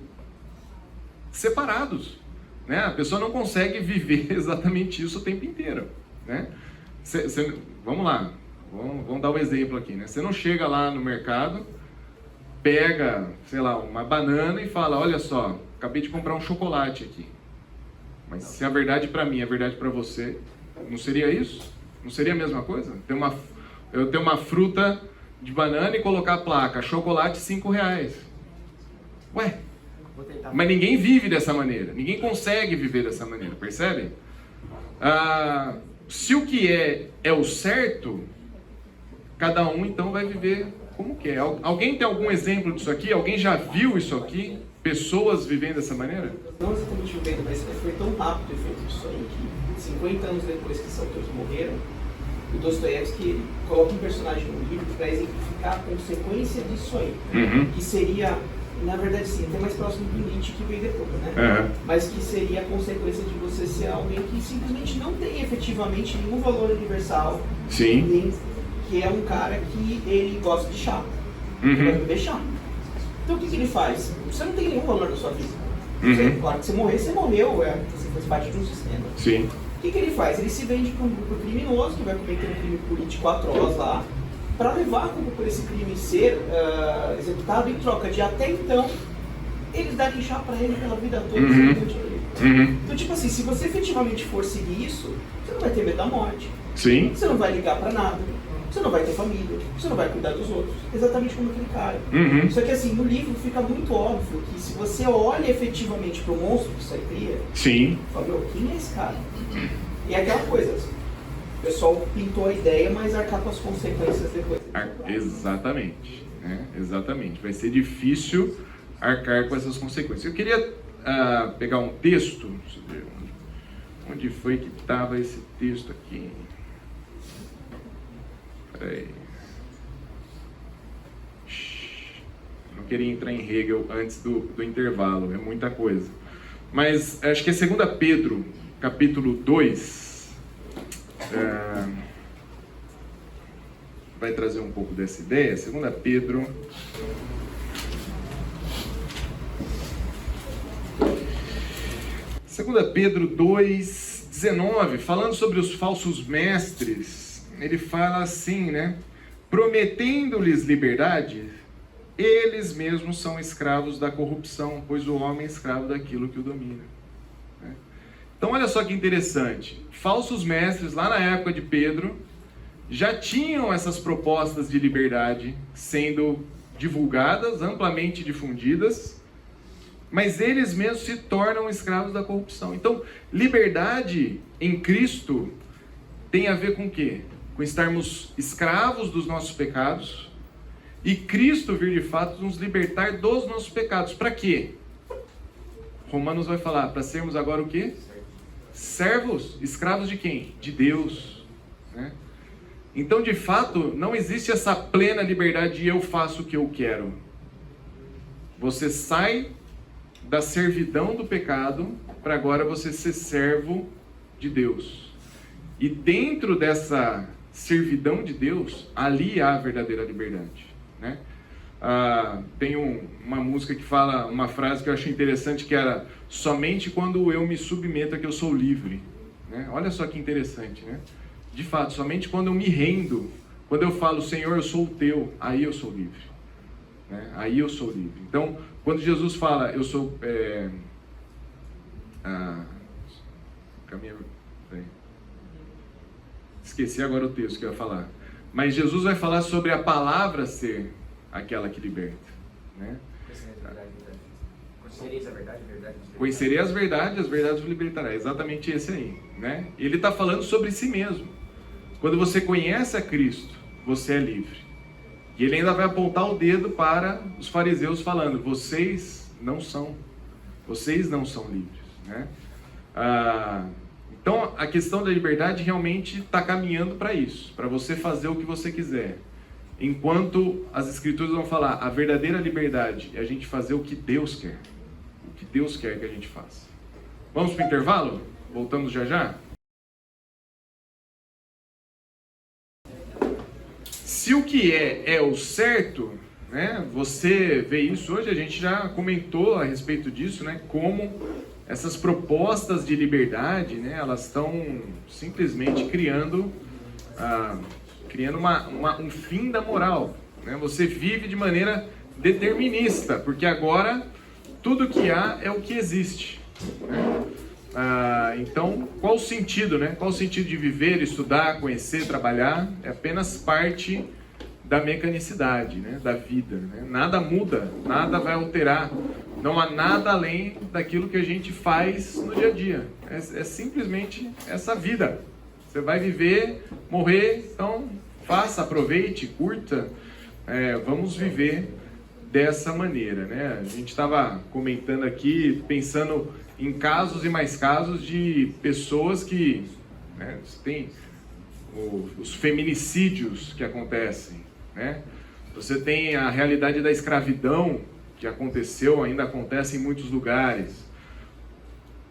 separados, né? A pessoa não consegue viver exatamente isso o tempo inteiro, né? Vamos lá, vamos dar um exemplo aqui, né? Você não chega lá no mercado, pega, sei lá, uma banana e fala, olha só, acabei de comprar um chocolate aqui. Mas se a verdade para mim é a verdade para você, não seria isso? Não seria a mesma coisa? Tem eu ter uma fruta de banana e colocar a placa chocolate R$5. Ué, mas ninguém vive dessa maneira, ninguém consegue viver dessa maneira, percebe? Se o que é o certo, cada um então vai viver como quer. Alguém tem algum exemplo disso aqui? Alguém já viu isso aqui? Pessoas vivendo dessa maneira? Não exatamente vivendo, mas foi tão rápido o efeito disso aí que 50 anos depois que esses autores morreram, o Dostoiévski coloca um personagem no livro para exemplificar a consequência disso aí. Que seria, na verdade sim, até mais próximo do Nietzsche que veio depois, né? Mas que seria a consequência de você ser alguém que simplesmente não tem efetivamente nenhum valor universal. Sim. Que é um cara que ele gosta de chá. Ele vai beber chá. Então o que ele faz? Você não tem nenhum valor na sua vida. Claro que você morrer, você morreu, você faz parte de um sistema. Sim. O que ele faz? Ele se vende para um grupo criminoso que vai cometer um crime político atroz lá, para levar por esse crime ser executado em troca de até então eles darem chá para ele pela vida toda. Então, tipo assim, se você efetivamente for seguir isso, você não vai ter medo da morte. Sim. Você não vai ligar para nada. Você não vai ter família, você não vai cuidar dos outros, exatamente como aquele cara. Só que assim, no livro fica muito óbvio que se você olha efetivamente para o monstro que isso aí cria, fala, meu, quem é esse cara? E é aquela coisa, o pessoal pintou a ideia, mas arcar com as consequências depois. Exatamente, né? Exatamente. Vai ser difícil arcar com essas consequências. Eu queria pegar um texto, deixa eu ver, onde foi que estava esse texto aqui? Não queria entrar em Hegel antes do intervalo, é muita coisa. Mas acho que é 2 Pedro, capítulo 2, vai trazer um pouco dessa ideia. 2 Pedro, Pedro 2:19, falando sobre os falsos mestres. Ele fala assim, né? Prometendo-lhes liberdade, eles mesmos são escravos da corrupção, pois o homem é escravo daquilo que o domina. Né? Então, olha só que interessante. Falsos mestres, lá na época de Pedro, já tinham essas propostas de liberdade sendo divulgadas, amplamente difundidas, mas eles mesmos se tornam escravos da corrupção. Então, liberdade em Cristo tem a ver com o quê? Com estarmos escravos dos nossos pecados e Cristo vir de fato nos libertar dos nossos pecados. Para quê? Romanos vai falar, para sermos agora o quê? Servos, escravos de quem? De Deus. Né? Então, de fato, não existe essa plena liberdade de eu faço o que eu quero. Você sai da servidão do pecado para agora você ser servo de Deus. E dentro dessa servidão de Deus, ali há a verdadeira liberdade, né? Tem uma música que fala uma frase que eu achei interessante, que era: somente quando eu me submeto é que eu sou livre, né? Olha só que interessante, né? De fato, somente quando eu me rendo, quando eu falo, Senhor, eu sou o teu, aí eu sou livre, né? Aí eu sou livre. Então, quando Jesus fala, eu sou esqueci agora o texto que eu ia falar. Mas Jesus vai falar sobre a palavra ser aquela que liberta, né? Conhecereis a verdade, a verdade vos libertará. Conhecerei as verdades vos libertará. Exatamente esse aí, né? Ele está falando sobre si mesmo. Quando você conhece a Cristo, você é livre. E ele ainda vai apontar o dedo para os fariseus falando, vocês não são livres, né? Então, a questão da liberdade realmente está caminhando para isso, para você fazer o que você quiser. Enquanto as Escrituras vão falar, a verdadeira liberdade é a gente fazer o que Deus quer. O que Deus quer que a gente faça. Vamos para o intervalo? Voltamos já já? Se o que é o certo, né? Você vê isso hoje, a gente já comentou a respeito disso, né? Como essas propostas de liberdade, né, elas estão simplesmente criando um fim da moral. Né? Você vive de maneira determinista, porque agora tudo que há é o que existe. Né? Então, qual o sentido, né? Qual o sentido de viver, estudar, conhecer, trabalhar? É apenas parte da mecanicidade, né? Da vida, né? Nada muda, nada vai alterar. Não há nada além daquilo que a gente faz no dia a dia. É simplesmente essa vida. Você vai viver, morrer, então faça, aproveite, curta. Vamos viver dessa maneira, né? A gente estava comentando aqui, pensando em casos e mais casos de pessoas que, né, tem os feminicídios que acontecem, né? Você tem a realidade da escravidão que aconteceu, ainda acontece em muitos lugares.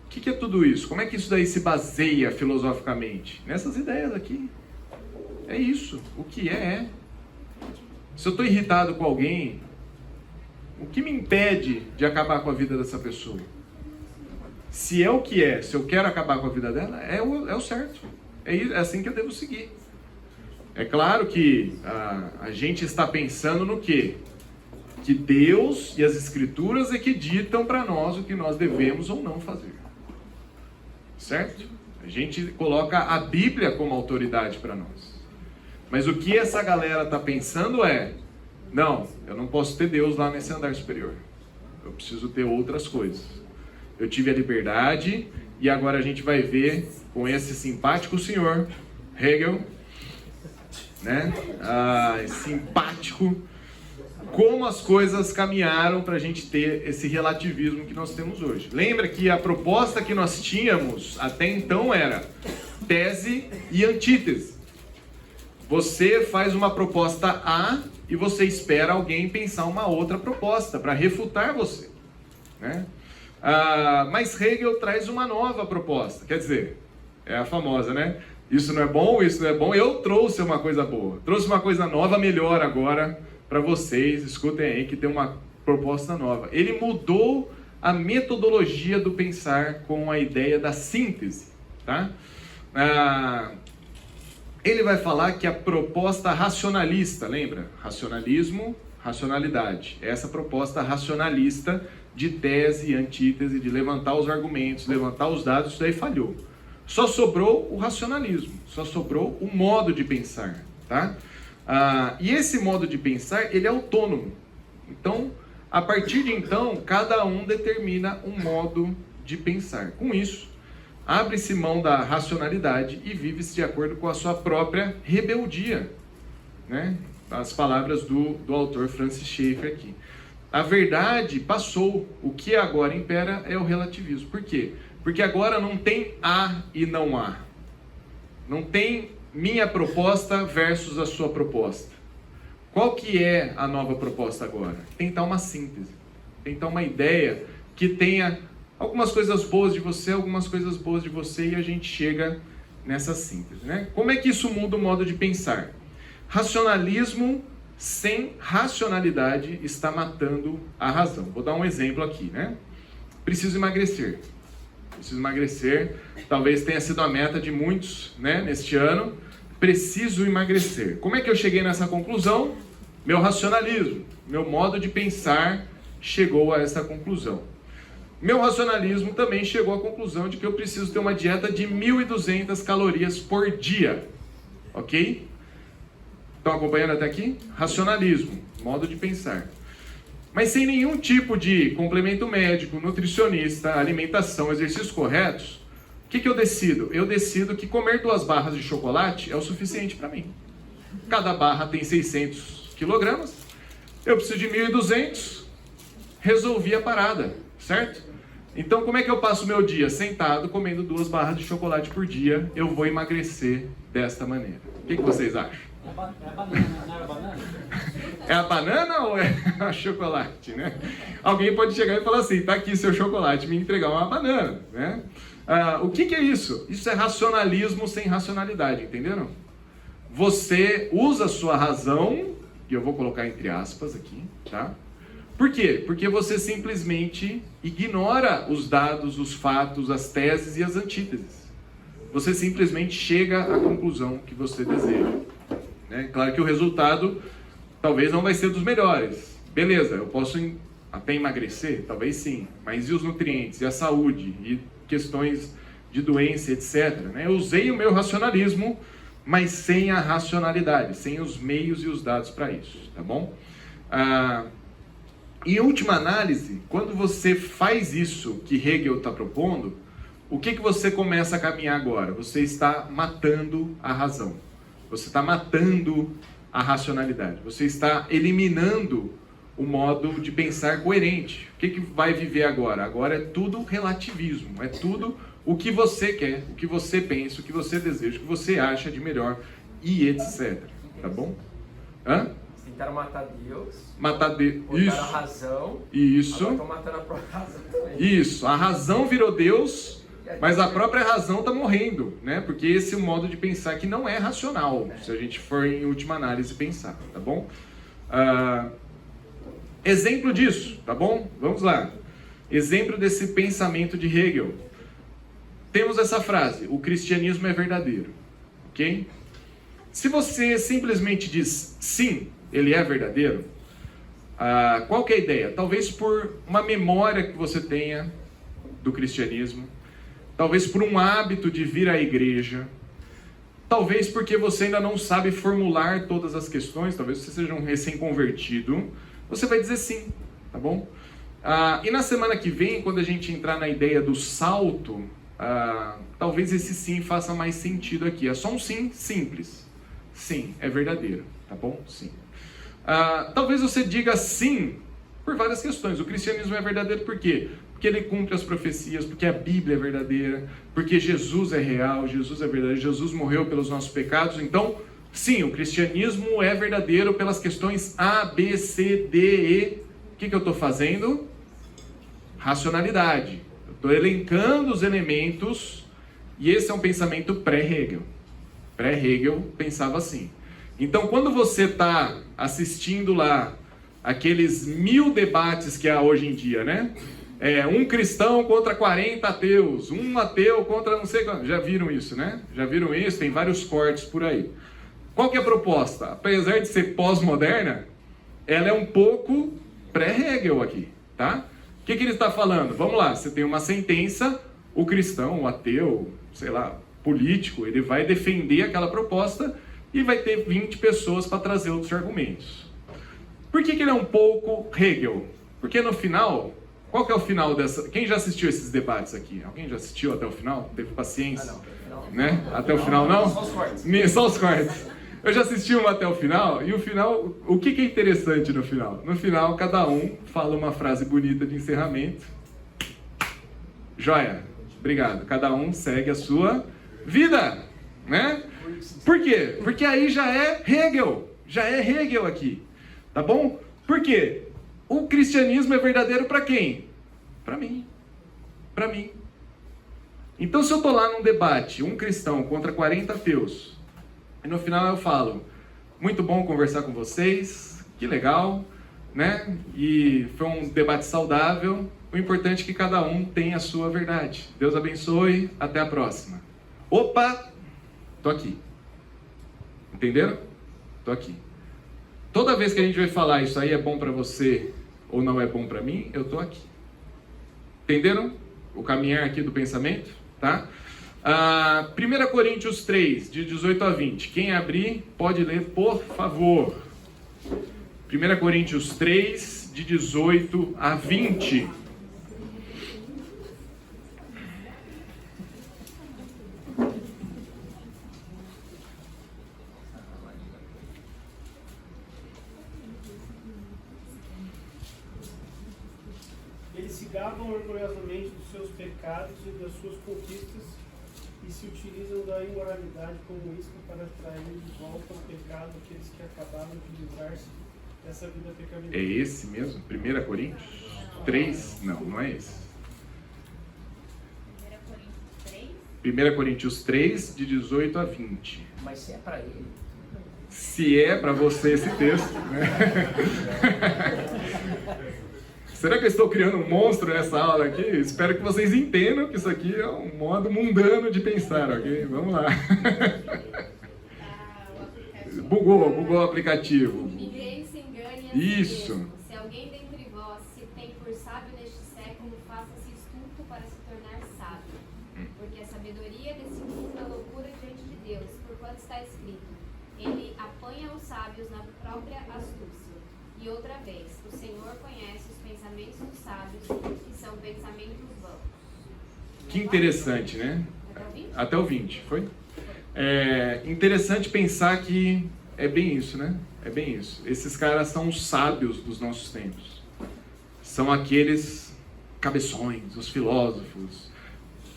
O que é tudo isso? Como é que isso daí se baseia filosoficamente? Nessas ideias aqui. É isso. O que é. Se eu estou irritado com alguém, o que me impede de acabar com a vida dessa pessoa? Se é o que é, se eu quero acabar com a vida dela, é o certo. É assim que eu devo seguir. É claro que a gente está pensando no quê? Que Deus e as Escrituras é que ditam para nós o que nós devemos ou não fazer. Certo? A gente coloca a Bíblia como autoridade para nós. Mas o que essa galera está pensando é: não, eu não posso ter Deus lá nesse andar superior. Eu preciso ter outras coisas. Eu tive a liberdade e agora a gente vai ver com esse simpático senhor, Hegel, né? Simpático, como as coisas caminharam para a gente ter esse relativismo que nós temos hoje. Lembra que a proposta que nós tínhamos até então era tese e antítese. Você faz uma proposta A e você espera alguém pensar uma outra proposta para refutar você, né? Mas Hegel traz uma nova proposta, quer dizer, é a famosa, né? Isso não é bom, isso não é bom. Eu trouxe uma coisa boa, trouxe uma coisa nova, melhor agora para vocês. Escutem aí que tem uma proposta nova. Ele mudou a metodologia do pensar com a ideia da síntese, tá? Ele vai falar que a proposta racionalista, lembra? Racionalismo, racionalidade. Essa proposta racionalista de tese e antítese, de levantar os argumentos, levantar os dados, isso daí falhou. Só sobrou o racionalismo, só sobrou o modo de pensar, tá? E esse modo de pensar, ele é autônomo. Então, a partir de então, cada um determina um modo de pensar. Com isso, abre-se mão da racionalidade e vive-se de acordo com a sua própria rebeldia, né? As palavras do autor Francis Schaeffer aqui. A verdade passou, o que agora impera é o relativismo. Por quê? Porque agora não tem há e não há. Não tem minha proposta versus a sua proposta. Qual que é a nova proposta agora? Tentar uma síntese. Tentar uma ideia que tenha algumas coisas boas de você, algumas coisas boas de você, e a gente chega nessa síntese, né? Como é que isso muda o modo de pensar? Racionalismo sem racionalidade está matando a razão. Vou dar um exemplo aqui, né? Preciso emagrecer. Talvez tenha sido a meta de muitos, né, neste ano. Preciso emagrecer. Como é que eu cheguei nessa conclusão? Meu racionalismo, meu modo de pensar chegou a essa conclusão. Meu racionalismo também chegou à conclusão de que eu preciso ter uma dieta de 1.200 calorias por dia. Ok? Estão acompanhando até aqui? Racionalismo, modo de pensar. Mas sem nenhum tipo de complemento médico, nutricionista, alimentação, exercícios corretos, o que eu decido? Eu decido que comer 2 barras de chocolate é o suficiente para mim. Cada barra tem 600 quilogramas, eu preciso de 1.200, resolvi a parada, certo? Então como é que eu passo o meu dia? Sentado, comendo 2 barras de chocolate por dia, eu vou emagrecer desta maneira. O que vocês acham? É a banana, não é a banana? É a banana ou é a chocolate, né? Alguém pode chegar e falar assim, tá aqui seu chocolate, me entregar uma banana, né? O que é isso? Isso é racionalismo sem racionalidade, entenderam? Você usa a sua razão, e eu vou colocar entre aspas aqui, tá? Por quê? Porque você simplesmente ignora os dados, os fatos, as teses e as antíteses. Você simplesmente chega à conclusão que você deseja. Claro que o resultado talvez não vai ser dos melhores. Beleza, eu posso até emagrecer? Talvez sim. Mas e os nutrientes? E a saúde? E questões de doença, etc. Né? Eu usei o meu racionalismo, mas sem a racionalidade, sem os meios e os dados para isso, tá bom? Em última análise, quando você faz isso que Hegel está propondo, o que você começa a caminhar agora? Você está matando a razão. Você está matando a racionalidade. Você está eliminando o modo de pensar coerente. O que vai viver agora? Agora é tudo relativismo. É tudo o que você quer, o que você pensa, o que você deseja, o que você acha de melhor e etc. Tá bom? Tentaram matar Deus. Matar Deus. Isso. A razão. Isso. Agora estão matando a própria razão também. Isso. A razão virou Deus. Mas a própria razão está morrendo, né? Porque esse é um modo de pensar que não é racional, se a gente for em última análise pensar, tá bom? Exemplo disso, tá bom? Vamos lá. Exemplo desse pensamento de Hegel. Temos essa frase, o cristianismo é verdadeiro, ok? Se você simplesmente diz sim, ele é verdadeiro, qual que é a ideia? Talvez por uma memória que você tenha do cristianismo, talvez por um hábito de vir à igreja, talvez porque você ainda não sabe formular todas as questões, talvez você seja um recém-convertido, você vai dizer sim, tá bom? E na semana que vem, quando a gente entrar na ideia do salto, talvez esse sim faça mais sentido aqui. É só um sim simples. Sim, é verdadeiro, tá bom? Sim. Talvez você diga sim por várias questões. O cristianismo é verdadeiro por quê? Porque ele cumpre as profecias, porque a Bíblia é verdadeira, porque Jesus é real, Jesus é verdadeiro, Jesus morreu pelos nossos pecados. Então, sim, o cristianismo é verdadeiro pelas questões A, B, C, D, E. O que eu estou fazendo? Racionalidade. Eu estou elencando os elementos, e esse é um pensamento pré-Hegel. Pré-Hegel pensava assim. Então, quando você está assistindo lá aqueles 1000 debates que há hoje em dia, né? Um cristão contra 40 ateus, um ateu contra não sei quanto. Já viram isso, né? Já viram isso? Tem vários cortes por aí. Qual que é a proposta? Apesar de ser pós-moderna, ela é um pouco pré-Hegel aqui, tá? O que ele está falando? Vamos lá, você tem uma sentença, o cristão, o ateu, sei lá, político, ele vai defender aquela proposta e vai ter 20 pessoas para trazer outros argumentos. Por que ele é um pouco Hegel? Porque no final... Qual que é o final dessa... Quem já assistiu esses debates aqui? Alguém já assistiu até o final? Teve paciência? Não. Né? Até o final não? Só os cortes. Só os cortes. Eu já assisti um até o final, e o final... O que é interessante no final? No final, cada um fala uma frase bonita de encerramento. Joia. Obrigado. Cada um segue a sua vida. Né? Por quê? Porque aí já é Hegel. Já é Hegel aqui. Tá bom? Por quê? O cristianismo é verdadeiro para quem? Para mim. Para mim. Então, se eu estou lá num debate, um cristão contra 40 ateus, e no final eu falo, muito bom conversar com vocês, que legal, né? E foi um debate saudável, o importante é que cada um tenha a sua verdade. Deus abençoe, até a próxima. Opa, tô aqui. Entenderam? Tô aqui. Toda vez que a gente vai falar isso aí é bom para você ou não é bom para mim, eu estou aqui. Entenderam o caminhar aqui do pensamento? Tá? 1 Coríntios 3, de 18 a 20. Quem abrir, pode ler, por favor. 1 Coríntios 3, de 18 a 20. Eles se gabam orgulhosamente dos seus pecados e das suas conquistas e se utilizam da imoralidade como isca para atrair de volta ao pecado aqueles que acabaram de livrar-se dessa vida pecaminosa. É esse mesmo? 1 Coríntios 3? Não, não é esse. 1 Coríntios 3, de 18 a 20. Mas se é para ele. Se é para você esse texto, né? Será que eu estou criando um monstro nessa aula aqui? Espero que vocês entendam que isso aqui é um modo mundano de pensar, ok? Vamos lá. Bugou o aplicativo. Ninguém se engane a Isso. si mesmo. Se alguém dentre vós se tem por sábio neste século, faça-se estulto para se tornar sábio. pode estar escrito: ele apanha os sábios na própria astúcia. E outra vez, o Senhor conhece os pensamentos dos sábios, que são pensamentos vãos. Que interessante, né? Até o 20? Até o 20, foi? É interessante pensar que é bem isso, né? É bem isso. Esses caras são os sábios dos nossos tempos. São aqueles cabeções, os filósofos,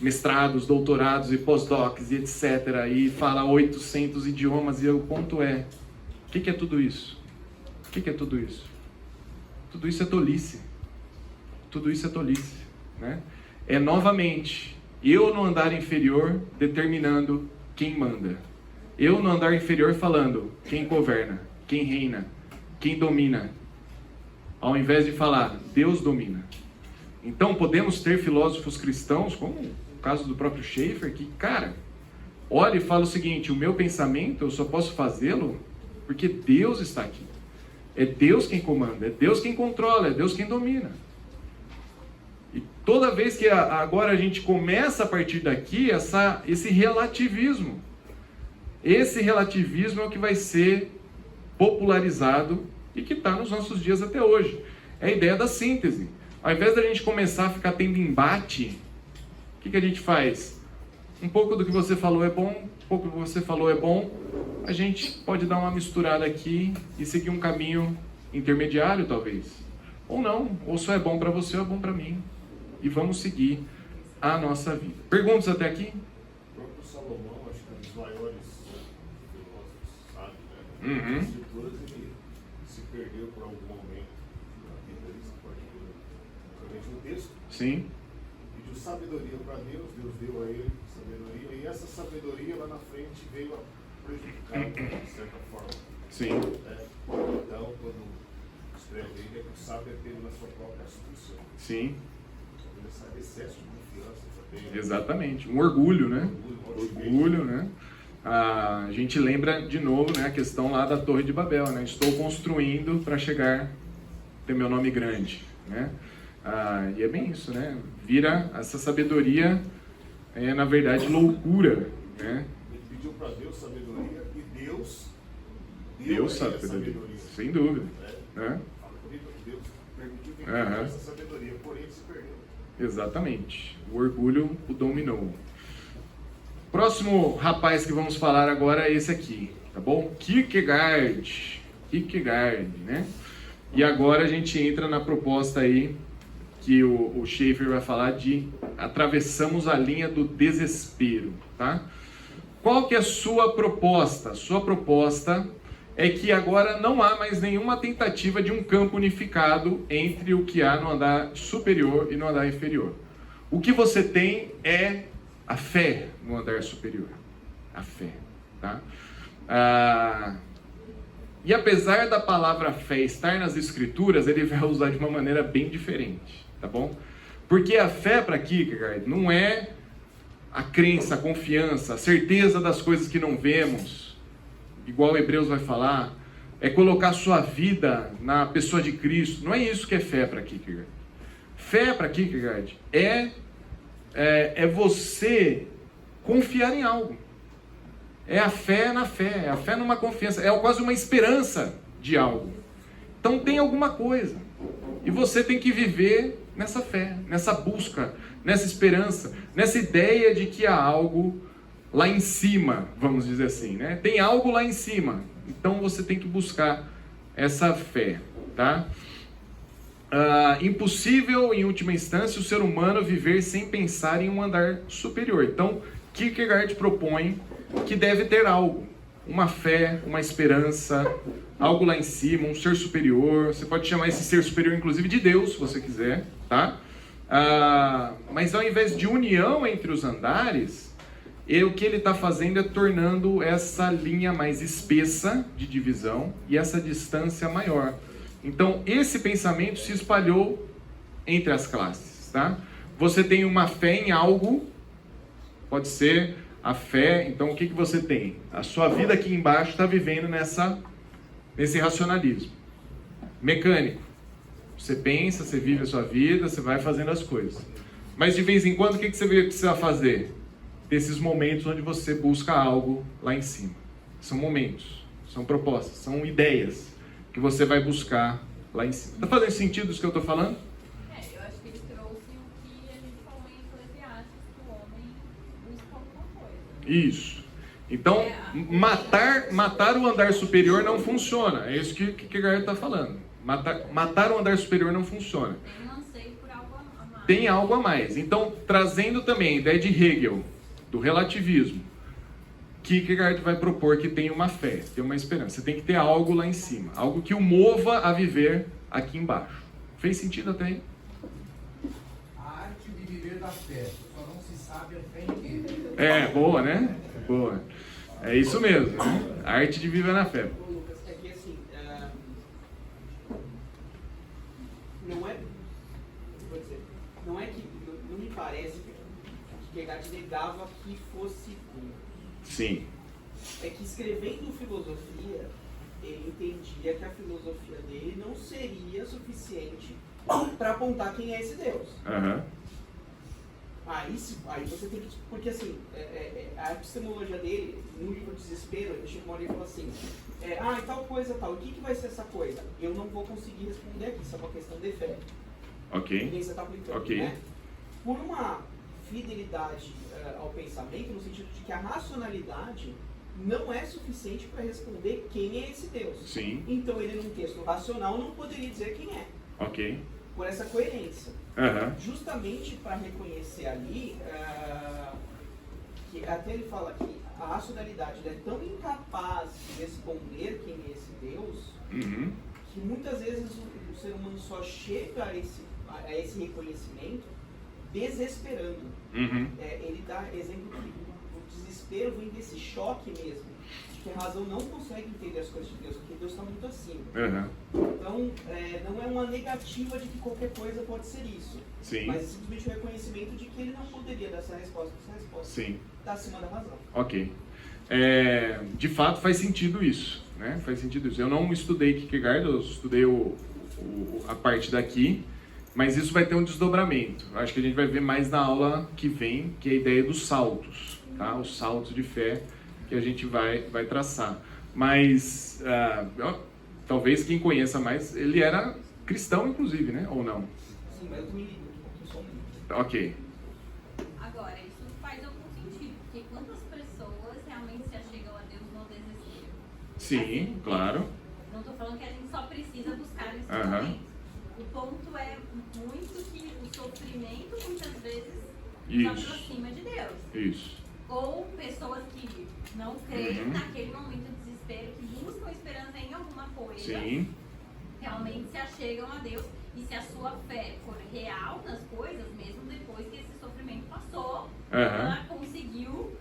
mestrados, doutorados e pós-docs e etc. E fala 800 idiomas e o ponto é, o que é tudo isso? O que é tudo isso? Tudo isso é tolice. Tudo isso é tolice, né? É novamente eu no andar inferior determinando quem manda. Eu no andar inferior falando quem governa, quem reina, quem domina. Ao invés de falar Deus domina. Então podemos ter filósofos cristãos, como o caso do próprio Schaeffer, que, cara, olha e fala o seguinte: o meu pensamento eu só posso fazê-lo porque Deus está aqui. É Deus quem comanda, é Deus quem controla, é Deus quem domina. E toda vez que agora a gente começa a partir daqui, esse relativismo. Esse relativismo é o que vai ser popularizado e que está nos nossos dias até hoje. É a ideia da síntese. Ao invés da gente começar a ficar tendo embate, o que a gente faz? Um pouco do que você falou é bom, um pouco do que você falou é bom, a gente pode dar uma misturada aqui e seguir um caminho intermediário, talvez. Ou não, ou só é bom para você ou é bom para mim. E vamos seguir a nossa vida. Perguntas até aqui? O próprio Salomão, acho que é um dos maiores filósofos, sabe? Né? As escrituras, ele se perdeu por algum momento na vida dele, você pode ver, principalmente no texto. Sim. Pediu sabedoria para Deus, Deus deu a ele sabedoria, e essa sabedoria lá na frente veio a prejudicar de certa forma. Sim. Então, quando escreve ele, é que o sábio é pego na sua própria astúcia. Sim. Excesso de confiança também. Exatamente. Um orgulho, né? Orgulho, né? A gente lembra de novo, né, a questão lá da Torre de Babel, né? Estou construindo para chegar, ter meu nome grande, né? E é bem isso, né? Vira essa sabedoria, na verdade, loucura, né? Ele pediu para Deus sabedoria e Deus deu sabedoria. Sem dúvida. Né? Fala comigo que Deus permitiu que ele essa sabedoria, porém ele se perdeu. Exatamente. O orgulho o dominou. Próximo rapaz que vamos falar agora é esse aqui, tá bom? Kierkegaard, né? E agora a gente entra na proposta aí que o Schaeffer vai falar de atravessamos a linha do desespero, tá? Qual que é a sua proposta? A sua proposta é que agora não há mais nenhuma tentativa de um campo unificado entre o que há no andar superior e no andar inferior. O que você tem é a fé no andar superior. A fé, tá? E apesar da palavra fé estar nas escrituras, ele vai usar de uma maneira bem diferente, tá bom? Porque a fé para Kierkegaard não é a crença, a confiança, a certeza das coisas que não vemos, igual Hebreus vai falar, é colocar sua vida na pessoa de Cristo. Não é isso que é fé para Kierkegaard. Fé para Kierkegaard é você confiar em algo. É a fé na fé, é a fé numa confiança, é quase uma esperança de algo. Então tem alguma coisa. E você tem que viver nessa fé, nessa busca, nessa esperança, nessa ideia de que há algo lá em cima, vamos dizer assim, né? Tem algo lá em cima, então você tem que buscar essa fé, tá? Impossível, em última instância, o ser humano viver sem pensar em um andar superior. Então, Kierkegaard propõe que deve ter algo, uma fé, uma esperança, algo lá em cima, um ser superior. Você pode chamar esse ser superior, inclusive, de Deus, se você quiser, tá? Mas ao invés de união entre os andares, o que ele está fazendo é tornando essa linha mais espessa de divisão e essa distância maior. Então, esse pensamento se espalhou entre as classes, tá? Você tem uma fé em algo, pode ser a fé, então o que você tem? A sua vida aqui embaixo está vivendo nesse racionalismo mecânico. Você pensa, você vive a sua vida, você vai fazendo as coisas. Mas de vez em quando, o que você precisa fazer? Desses momentos onde você busca algo lá em cima. são momentos, são propostas, são ideias que você vai buscar lá em cima. Está fazendo sentido isso que eu estou falando? Eu acho que ele trouxe o que a gente falou em Eclesiastes, que o homem busca alguma coisa. Isso. Então, matar o andar superior não funciona. É isso que o Kierkegaard está falando. Matar o andar superior não funciona. Tem um anseio por algo a mais. Tem algo a mais. Então, trazendo também a ideia de Hegel, do relativismo, Kierkegaard vai propor que tem uma fé, tem uma esperança. Você tem que ter algo lá em cima. Algo que o mova a viver aqui embaixo. Fez sentido até aí? A arte de viver da fé. Só não se sabe a fé em quê. Boa, né? Boa. É isso mesmo, né? A arte de viver na fé. Ô, Lucas, é que assim, não é, vou dizer, não é que, não me parece que Kierkegaard negava que fosse Deus. Sim. É que escrevendo filosofia, ele entendia que a filosofia dele não seria suficiente para apontar quem é esse Deus. Aham. Aí você tem que... Porque assim, a epistemologia dele, no livro Desespero, ele chega uma hora e fala assim, e tal coisa, tal, o que vai ser essa coisa? Eu não vou conseguir responder aqui, isso é uma questão de fé. Ok. Quem você está aplicando, Ok. né? Por uma fidelidade ao pensamento, no sentido de que a racionalidade não é suficiente para responder quem é esse Deus. Sim. Então ele, num texto racional, não poderia dizer quem é. Ok. Por essa coerência. Aham. Justamente para reconhecer ali, que até ele fala que a racionalidade é tão incapaz de responder quem é esse Deus, Uhum. que muitas vezes o ser humano só chega a esse reconhecimento desesperando. Uhum. Ele dá exemplo que o desespero vem desse choque mesmo, de que a razão não consegue entender as coisas de Deus, porque Deus está muito acima. Uhum. Então, não é uma negativa de que qualquer coisa pode ser isso. Sim. Mas é simplesmente o reconhecimento de que ele não poderia dar essa resposta Sim. está acima da razão. Ok. De fato faz sentido isso, né? Faz sentido isso. Eu não estudei Kierkegaard, eu estudei a parte daqui, mas isso vai ter um desdobramento. Eu acho que a gente vai ver mais na aula que vem, que é a ideia dos saltos, tá? Os saltos de fé que a gente vai traçar. Mas, talvez quem conheça mais, ele era cristão, inclusive, né? Ou não? Sim, mas eu também ligo, eu sou um Ok. Agora, isso faz algum sentido, porque quantas pessoas realmente se achegam a Deus no desespero? Sim, claro. Não estou falando que a gente só precisa buscar esse Aham. momento. O ponto é muito que o sofrimento muitas vezes Isso. nos aproxima de Deus. Isso. Ou pessoas que não creem Uhum. naquele momento de desespero, que buscam esperança em alguma coisa, Sim. realmente se achegam a Deus. E se a sua fé for real nas coisas, mesmo depois que esse sofrimento passou, ela conseguiu,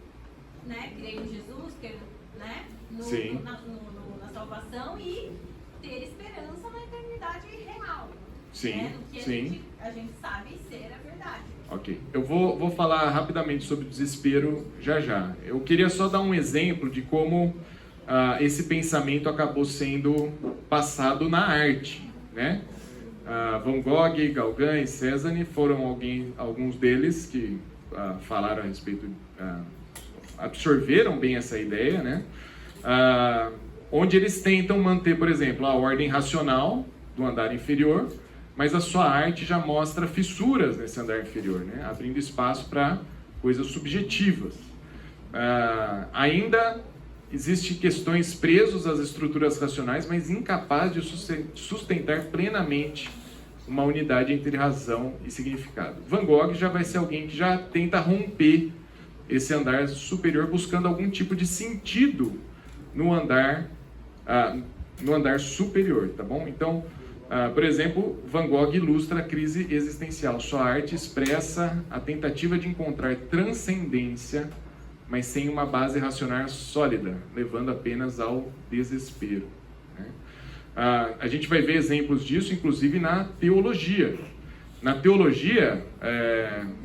né, crer em Jesus, crer, né, Sim. na salvação e ter esperança na eternidade real. Sim, Né, no que sim. a gente sabe ser a verdade. Ok. Eu vou falar rapidamente sobre o desespero já. Eu queria só dar um exemplo de como esse pensamento acabou sendo passado na arte, né? Van Gogh, Gauguin e Cézanne foram alguns deles que falaram a respeito, absorveram bem essa ideia, né? Onde eles tentam manter, por exemplo, a ordem racional do andar inferior, mas a sua arte já mostra fissuras nesse andar inferior, né? Abrindo espaço para coisas subjetivas. Ainda existem questões presas às estruturas racionais, mas incapazes de sustentar plenamente uma unidade entre razão e significado. Van Gogh já vai ser alguém que já tenta romper esse andar superior, buscando algum tipo de sentido no andar superior, tá bom? Então, por exemplo, Van Gogh ilustra a crise existencial. Sua arte expressa a tentativa de encontrar transcendência, mas sem uma base racional sólida, levando apenas ao desespero, né? A gente vai ver exemplos disso, inclusive, na teologia. Na teologia,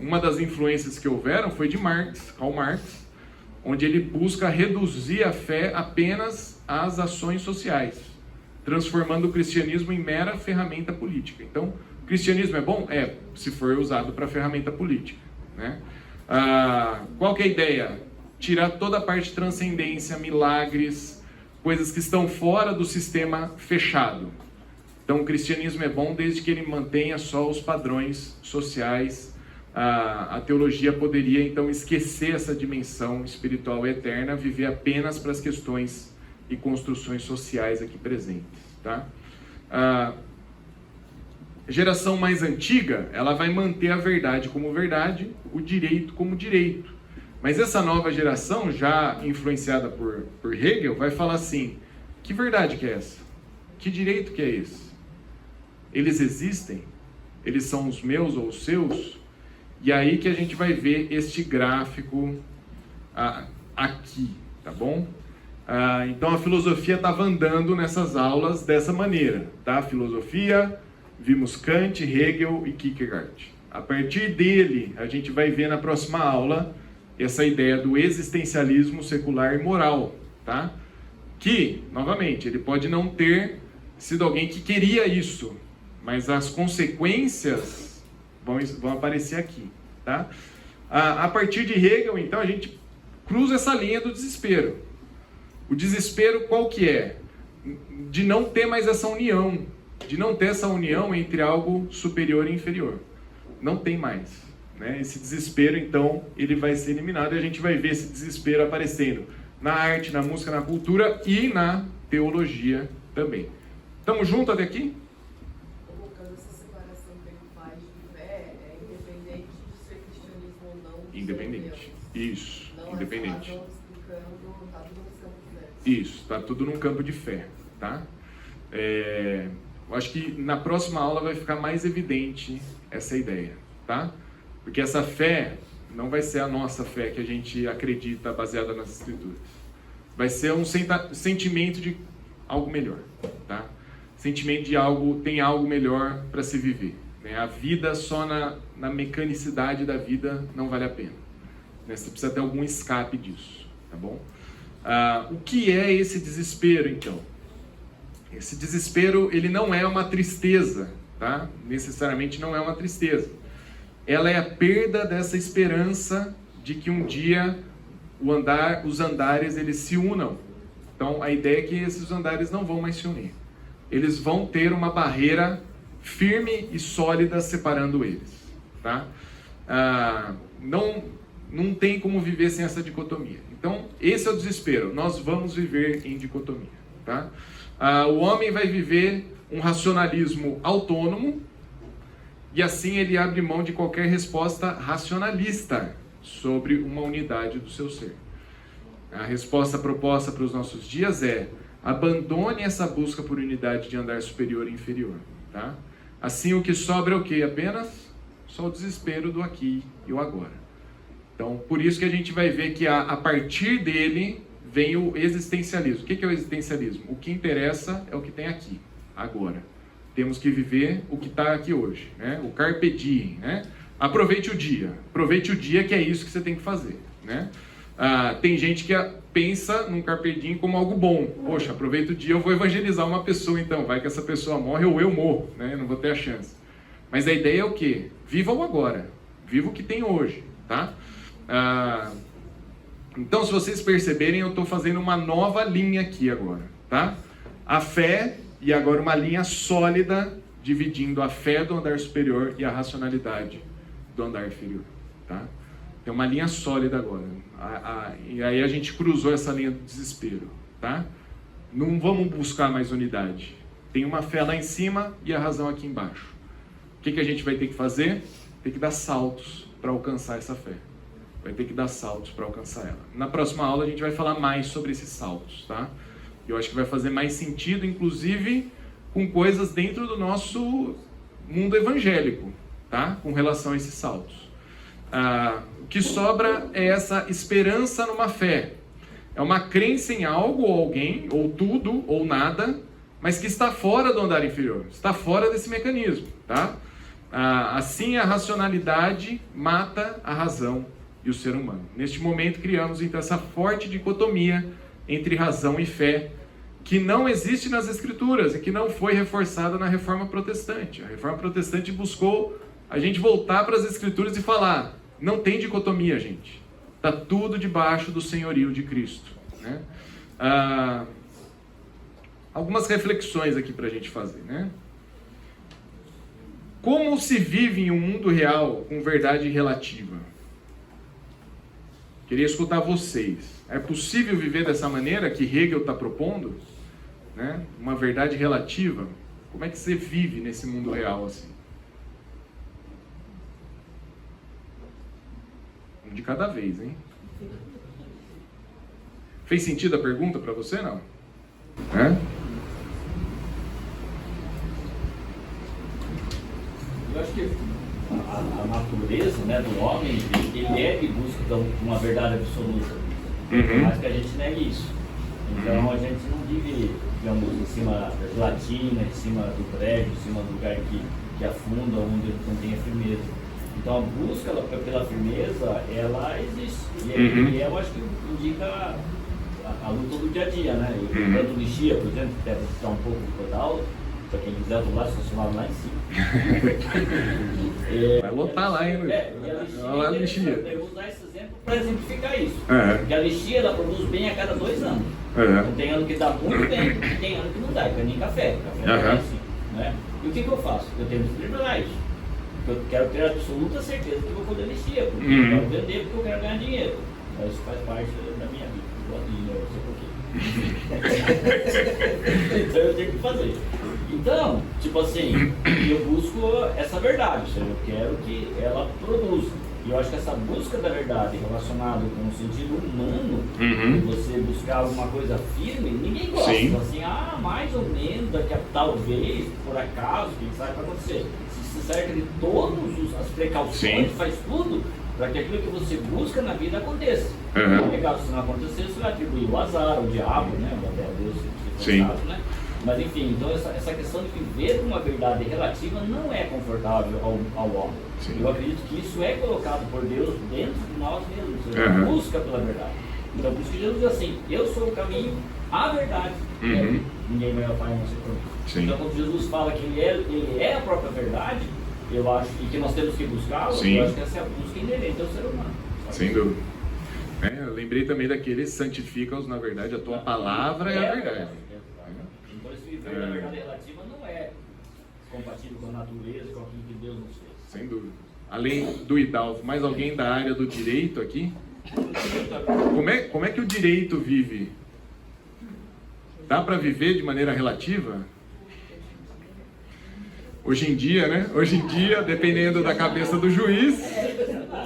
uma das influências que houveram foi de Karl Marx, onde ele busca reduzir a fé apenas às ações sociais, transformando o cristianismo em mera ferramenta política. Então, o cristianismo é bom? Se for usado para ferramenta política, né? Qual que é a ideia tirar toda a parte de transcendência, milagres, coisas que estão fora do sistema fechado. Então o cristianismo é bom desde que ele mantenha só os padrões sociais. A teologia poderia então esquecer essa dimensão espiritual eterna, viver apenas para as questões e construções sociais aqui presentes, tá? A geração mais antiga, ela vai manter a verdade como verdade, o direito como direito. Mas essa nova geração, já influenciada por Hegel, vai falar assim: que verdade que é essa? Que direito que é esse? Eles existem? Eles são os meus ou os seus? E aí que a gente vai ver este gráfico aqui, tá bom? Então a filosofia estava andando nessas aulas dessa maneira, tá? Filosofia, vimos Kant, Hegel e Kierkegaard. A partir dele, a gente vai ver na próxima aula essa ideia do existencialismo secular e moral, tá? Que, novamente, ele pode não ter sido alguém que queria isso, mas as consequências vão aparecer aqui, tá? A partir de Hegel, então, a gente cruza essa linha do desespero. O desespero qual que é? De não ter mais essa união, de não ter essa união entre algo superior e inferior. Não tem mais, né? Esse desespero, então, ele vai ser eliminado e a gente vai ver esse desespero aparecendo na arte, na música, na cultura e na teologia também. Estamos juntos até aqui? Independente. Isso, não independente. Isso, está tudo num campo de fé, tá? Eu acho que na próxima aula vai ficar mais evidente essa ideia, tá? Porque essa fé não vai ser a nossa fé que a gente acredita baseada nas Escrituras. Vai ser um sentimento de algo melhor, tá? Sentimento de algo, tem algo melhor para se viver. A vida só na mecanicidade da vida não vale a pena. Você precisa ter algum escape disso, tá bom? O que é esse desespero, então? Esse desespero, ele não é uma tristeza, tá? Necessariamente não é uma tristeza. Ela é a perda dessa esperança de que um dia os andares eles se unam. Então, a ideia é que esses andares não vão mais se unir. Eles vão ter uma barreira firme e sólida separando eles, tá? Não tem como viver sem essa dicotomia. Então, esse é o desespero. Nós vamos viver em dicotomia, tá? O homem vai viver um racionalismo autônomo e assim ele abre mão de qualquer resposta racionalista sobre uma unidade do seu ser. A resposta proposta para os nossos dias é: abandone essa busca por unidade de andar superior e inferior, tá? Assim o que sobra é o quê? Apenas só o desespero do aqui e o agora. Então, por isso que a gente vai ver que a partir dele vem o existencialismo. O que é o existencialismo? O que interessa é o que tem aqui, agora. Temos que viver o que está aqui hoje, né? O carpe diem, né? Aproveite o dia que é isso que você tem que fazer, né? Tem gente que pensa num carpe diem como algo bom. Poxa, aproveita o dia, eu vou evangelizar uma pessoa então, vai que essa pessoa morre ou eu morro, né? Eu não vou ter a chance. Mas a ideia é o quê? Viva o agora, viva o que tem hoje, tá? Então, se vocês perceberem, eu estou fazendo uma nova linha aqui agora, tá? A fé e agora uma linha sólida dividindo a fé do andar superior e a racionalidade do andar inferior, tá? Tem uma linha sólida agora. E aí a gente cruzou essa linha do desespero, tá? Não vamos buscar mais unidade. Tem uma fé lá em cima e a razão aqui embaixo. O que a gente vai ter que fazer? Tem que dar saltos para alcançar essa fé. Vai ter que dar saltos para alcançar ela. Na próxima aula a gente vai falar mais sobre esses saltos, tá? Eu acho que vai fazer mais sentido, inclusive, com coisas dentro do nosso mundo evangélico, tá? Com relação a esses saltos. O que sobra é essa esperança numa fé. É uma crença em algo ou alguém, ou tudo, ou nada, mas que está fora do andar inferior, está fora desse mecanismo, tá? Assim a racionalidade mata a razão e o ser humano. Neste momento criamos então essa forte dicotomia entre razão e fé, que não existe nas Escrituras e que não foi reforçada na Reforma Protestante. A Reforma Protestante buscou a gente voltar para as Escrituras e falar: não tem dicotomia, gente. Está tudo debaixo do senhorio de Cristo, né? Algumas reflexões aqui para a gente fazer, né? Como se vive em um mundo real com verdade relativa? Queria escutar vocês. É possível viver dessa maneira que Hegel está propondo? Né? Uma verdade relativa? Como é que você vive nesse mundo real assim? Um de cada vez, hein? Fez sentido a pergunta para você, não? É? Eu acho que a natureza, né, do homem, ele é em busca de uma verdade absoluta. Mas que a gente negue isso. Então a gente não vive, digamos, em cima da gelatina, em cima do prédio, em cima do lugar que afunda, onde não tem a firmeza. Então a busca pela firmeza, ela existe. E eu acho que indica a luta do dia a dia, né? Eu canto lixia, por exemplo, que deve estar um pouco do aula. Para quem quiser do lado, estacionado lá em cima. Vai lotar lá, hein, Luiz? A lixia, eu vou usar esse exemplo para exemplificar isso. Porque a lixia, ela produz bem a cada 2 anos. Então, tem ano que dá muito bem e tem ano que não dá, que é nem café. Café assim, né? E o que eu faço? Eu tenho que equilibrar isso. Porque eu quero ter absoluta certeza que eu vou poder lixia, porque eu quero vender, porque eu quero ganhar dinheiro. Então, isso faz parte da minha vida. Eu sei por quê. Então eu tenho que fazer. Então, tipo assim, eu busco essa verdade, ou seja, eu quero que ela produza. E eu acho que essa busca da verdade relacionada com o sentido humano, você buscar alguma coisa firme, ninguém gosta. Assim, mais ou menos, daqui a talvez, por acaso, quem sabe vai acontecer. Se cerca de todas as precauções, faz tudo para que aquilo que você busca na vida aconteça. Não é legal se não acontecer, você vai atribuir o azar, o diabo, né? Até a Deus, se for caso, né? Mas enfim, então essa questão de viver uma verdade relativa não é confortável ao homem. Eu acredito que isso é colocado por Deus dentro de nós mesmos, ou seja, busca pela verdade. Então por isso que Jesus diz assim, eu sou o caminho, a verdade, ninguém vai ao Pai não ser por mim. Então quando Jesus fala que ele é a própria verdade, eu acho, e que nós temos que buscá-lo, eu acho que essa é a busca inerente ao ser humano. Sem dúvida. Eu lembrei também daqueles santifica-os, na verdade, a tua palavra é a verdade. Então esse viver da verdade relativa não é compatível com a natureza, com aquilo que Deus nos fez. Sem dúvida. Além do Hidalgo, mais alguém da área do direito aqui? Como é que o direito vive? Dá para viver de maneira relativa? Hoje em dia, né? Hoje em dia, dependendo da cabeça do juiz,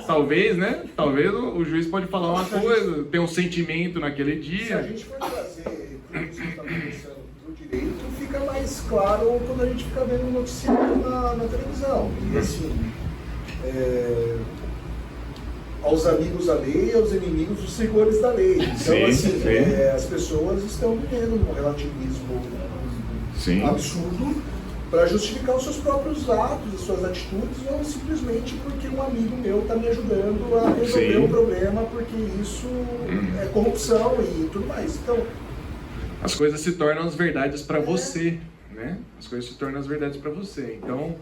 talvez, né? Talvez o juiz pode falar uma coisa, ter um sentimento naquele dia. Se a gente for trazer tudo isso que está acontecendo do direito, fica mais claro quando a gente fica vendo o noticiário na televisão. E assim, aos amigos da lei, aos inimigos dos senhores da lei. Então, as pessoas estão vivendo um relativismo absurdo para justificar os seus próprios atos, as suas atitudes, ou simplesmente porque um amigo meu está me ajudando a resolver um problema, porque isso é corrupção e tudo mais. Então, as coisas se tornam as verdades para você, né? As coisas se tornam as verdades para você. Então,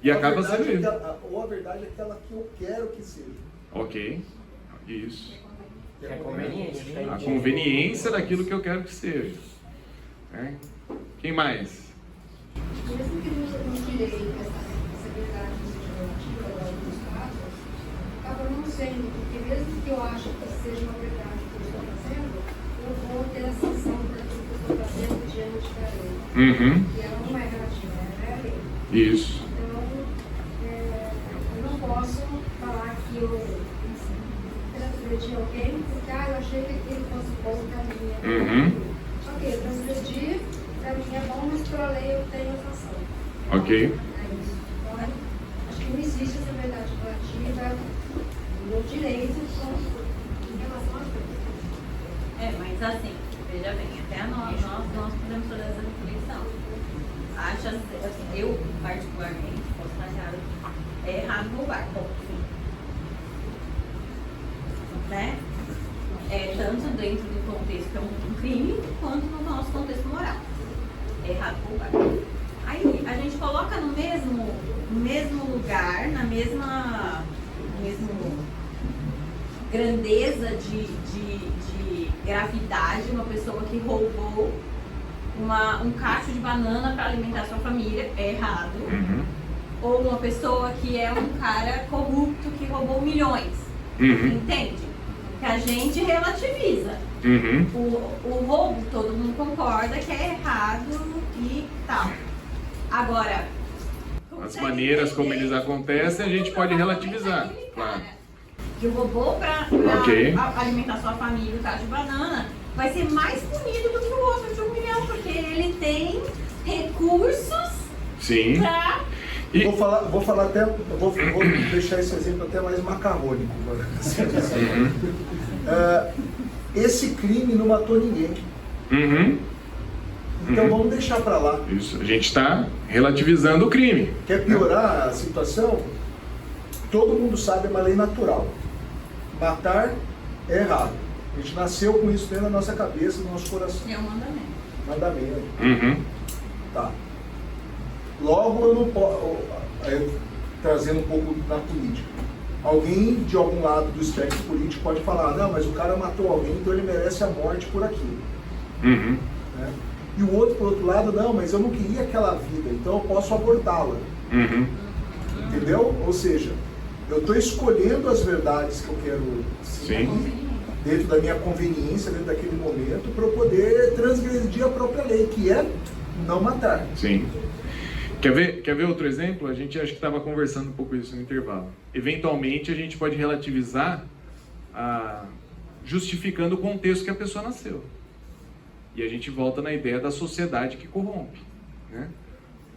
e acaba sendo ou a verdade é aquela que eu quero que seja. Ok, isso. É conveniente. A conveniência daquilo que eu quero que seja. Quem mais? Mesmo que não tirei essa verdade relativa a alguns casos, acaba não sendo, porque mesmo que eu ache que seja uma verdade que eu estou fazendo, eu vou ter a sanção daquilo que eu estou fazendo diante da lei. E ela não é relativa, ela é a lei. Isso. Então, eu não posso falar que eu transgredi alguém, porque eu achei que ele fosse bom para mim. Ok, eu transgredi. Para mim é bom, mas para a lei eu tenho a sanção. Ok. É isso. Então, acho que não existe essa verdade relativa no direito em relação às coisas. Mas assim, veja bem, até nós podemos fazer essa reflexão. Acho assim, eu particularmente, posso estar errado, é errado roubar, né? Tanto dentro do contexto que é um crime, quanto no nosso contexto moral. É errado roubar. Aí a gente coloca no mesmo lugar, na mesma grandeza de gravidade, uma pessoa que roubou um cacho de banana para alimentar sua família, é errado. Ou uma pessoa que é um cara corrupto que roubou milhões. Entende? Que a gente relativiza. O roubo, todo mundo concorda que é errado e tal. Agora, as maneiras como eles acontecem, a gente pode relativizar. Claro. Que roubou para alimentar sua família o cacho de banana, vai ser mais punido do que o outro de 1 milhão, porque ele tem recursos para... Vou falar até, vou deixar esse exemplo até mais macarrônico. Esse crime não matou ninguém. Então vamos deixar para lá. Isso, a gente está relativizando o crime. Quer piorar a situação? Todo mundo sabe, é uma lei natural. Matar é errado. A gente nasceu com isso dentro da nossa cabeça, do nosso coração. É um mandamento. Mandamento. Tá. Logo eu não posso, trazendo um pouco na política, alguém de algum lado do espectro político pode falar, não, mas o cara matou alguém, então ele merece a morte por aquilo. Né? E o outro, por outro lado, não, mas eu não queria aquela vida, então eu posso abortá-la. Entendeu? Ou seja, eu estou escolhendo as verdades que eu quero seguir dentro da minha conveniência, dentro daquele momento, para eu poder transgredir a própria lei, que é não matar. Sim. Quer ver outro exemplo? A gente acho que estava conversando um pouco isso no intervalo. Eventualmente a gente pode relativizar justificando o contexto que a pessoa nasceu. E a gente volta na ideia da sociedade que corrompe. Né?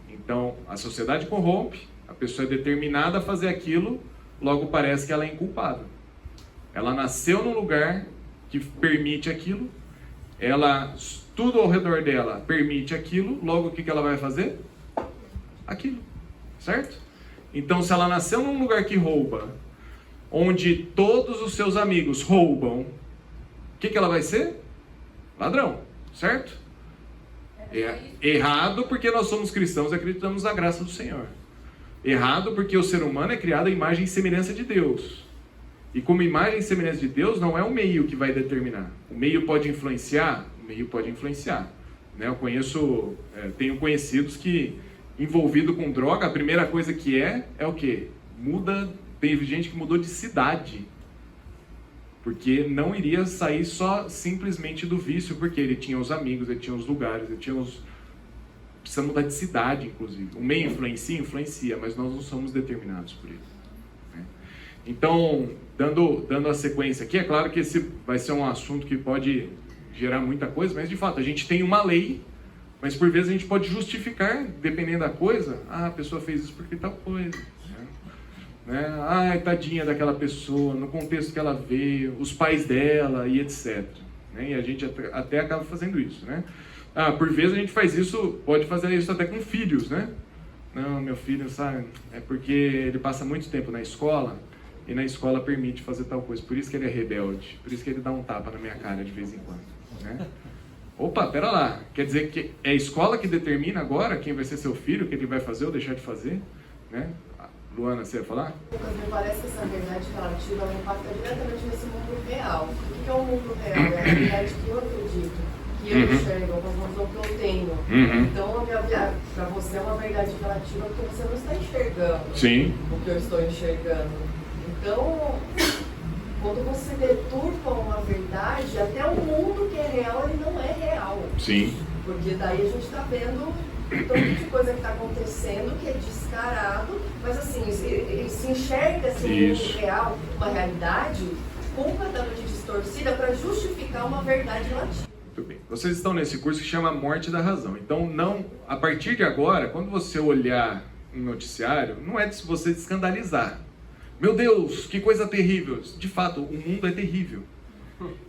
Então, a sociedade corrompe, a pessoa é determinada a fazer aquilo, logo parece que ela é inculpada. Ela nasceu num lugar que permite aquilo, tudo ao redor dela permite aquilo, logo o que ela vai fazer? Aquilo, certo? Então, se ela nasceu num lugar que rouba, onde todos os seus amigos roubam, o que ela vai ser? Ladrão, certo? Errado porque nós somos cristãos e acreditamos na graça do Senhor. Errado porque o ser humano é criado à imagem e semelhança de Deus. E como imagem e semelhança de Deus, não é o meio que vai determinar. O meio pode influenciar? O meio pode influenciar. Né? Eu tenho conhecidos que, envolvido com droga, a primeira coisa que é o quê? Teve gente que mudou de cidade. Porque não iria sair só simplesmente do vício, porque ele tinha os amigos, ele tinha os lugares, precisa mudar de cidade, inclusive. O meio influencia, mas nós não somos determinados por ele. Né? Então, dando a sequência aqui, é claro que esse vai ser um assunto que pode gerar muita coisa, mas de fato, a gente tem uma lei, mas por vezes a gente pode justificar, dependendo da coisa, a pessoa fez isso porque tal coisa. Né? Ai, tadinha daquela pessoa, no contexto que ela veio, os pais dela e etc. Né? E a gente até acaba fazendo isso. Né? Por vezes a gente faz isso, pode fazer isso até com filhos, né? Não, meu filho, sabe, é porque ele passa muito tempo na escola e na escola permite fazer tal coisa, por isso que ele é rebelde, por isso que ele dá um tapa na minha cara de vez em quando. Né? Opa, pera lá, quer dizer que é a escola que determina agora quem vai ser seu filho, o que ele vai fazer ou deixar de fazer? Né? Luana, você ia falar? Me parece que essa verdade relativa ela impacta diretamente nesse mundo real. O que é o mundo real? É a realidade que eu acredito, que eu enxergo, a cosmovisão que eu tenho. Então, para você é uma verdade relativa porque você não está enxergando o que eu estou enxergando. Então, quando você deturpa uma verdade, até o mundo que é real, ele não é real. Sim. Porque daí a gente está vendo tanto de coisa que está acontecendo, que é descarado, mas assim, ele se enxerga assim, um mundo real, uma realidade completamente distorcida para justificar uma verdade relativa. Muito bem. Vocês estão nesse curso que chama Morte da Razão. Então, a partir de agora, quando você olhar um noticiário, não é de você escandalizar. Meu Deus, que coisa terrível. De fato, o mundo é terrível.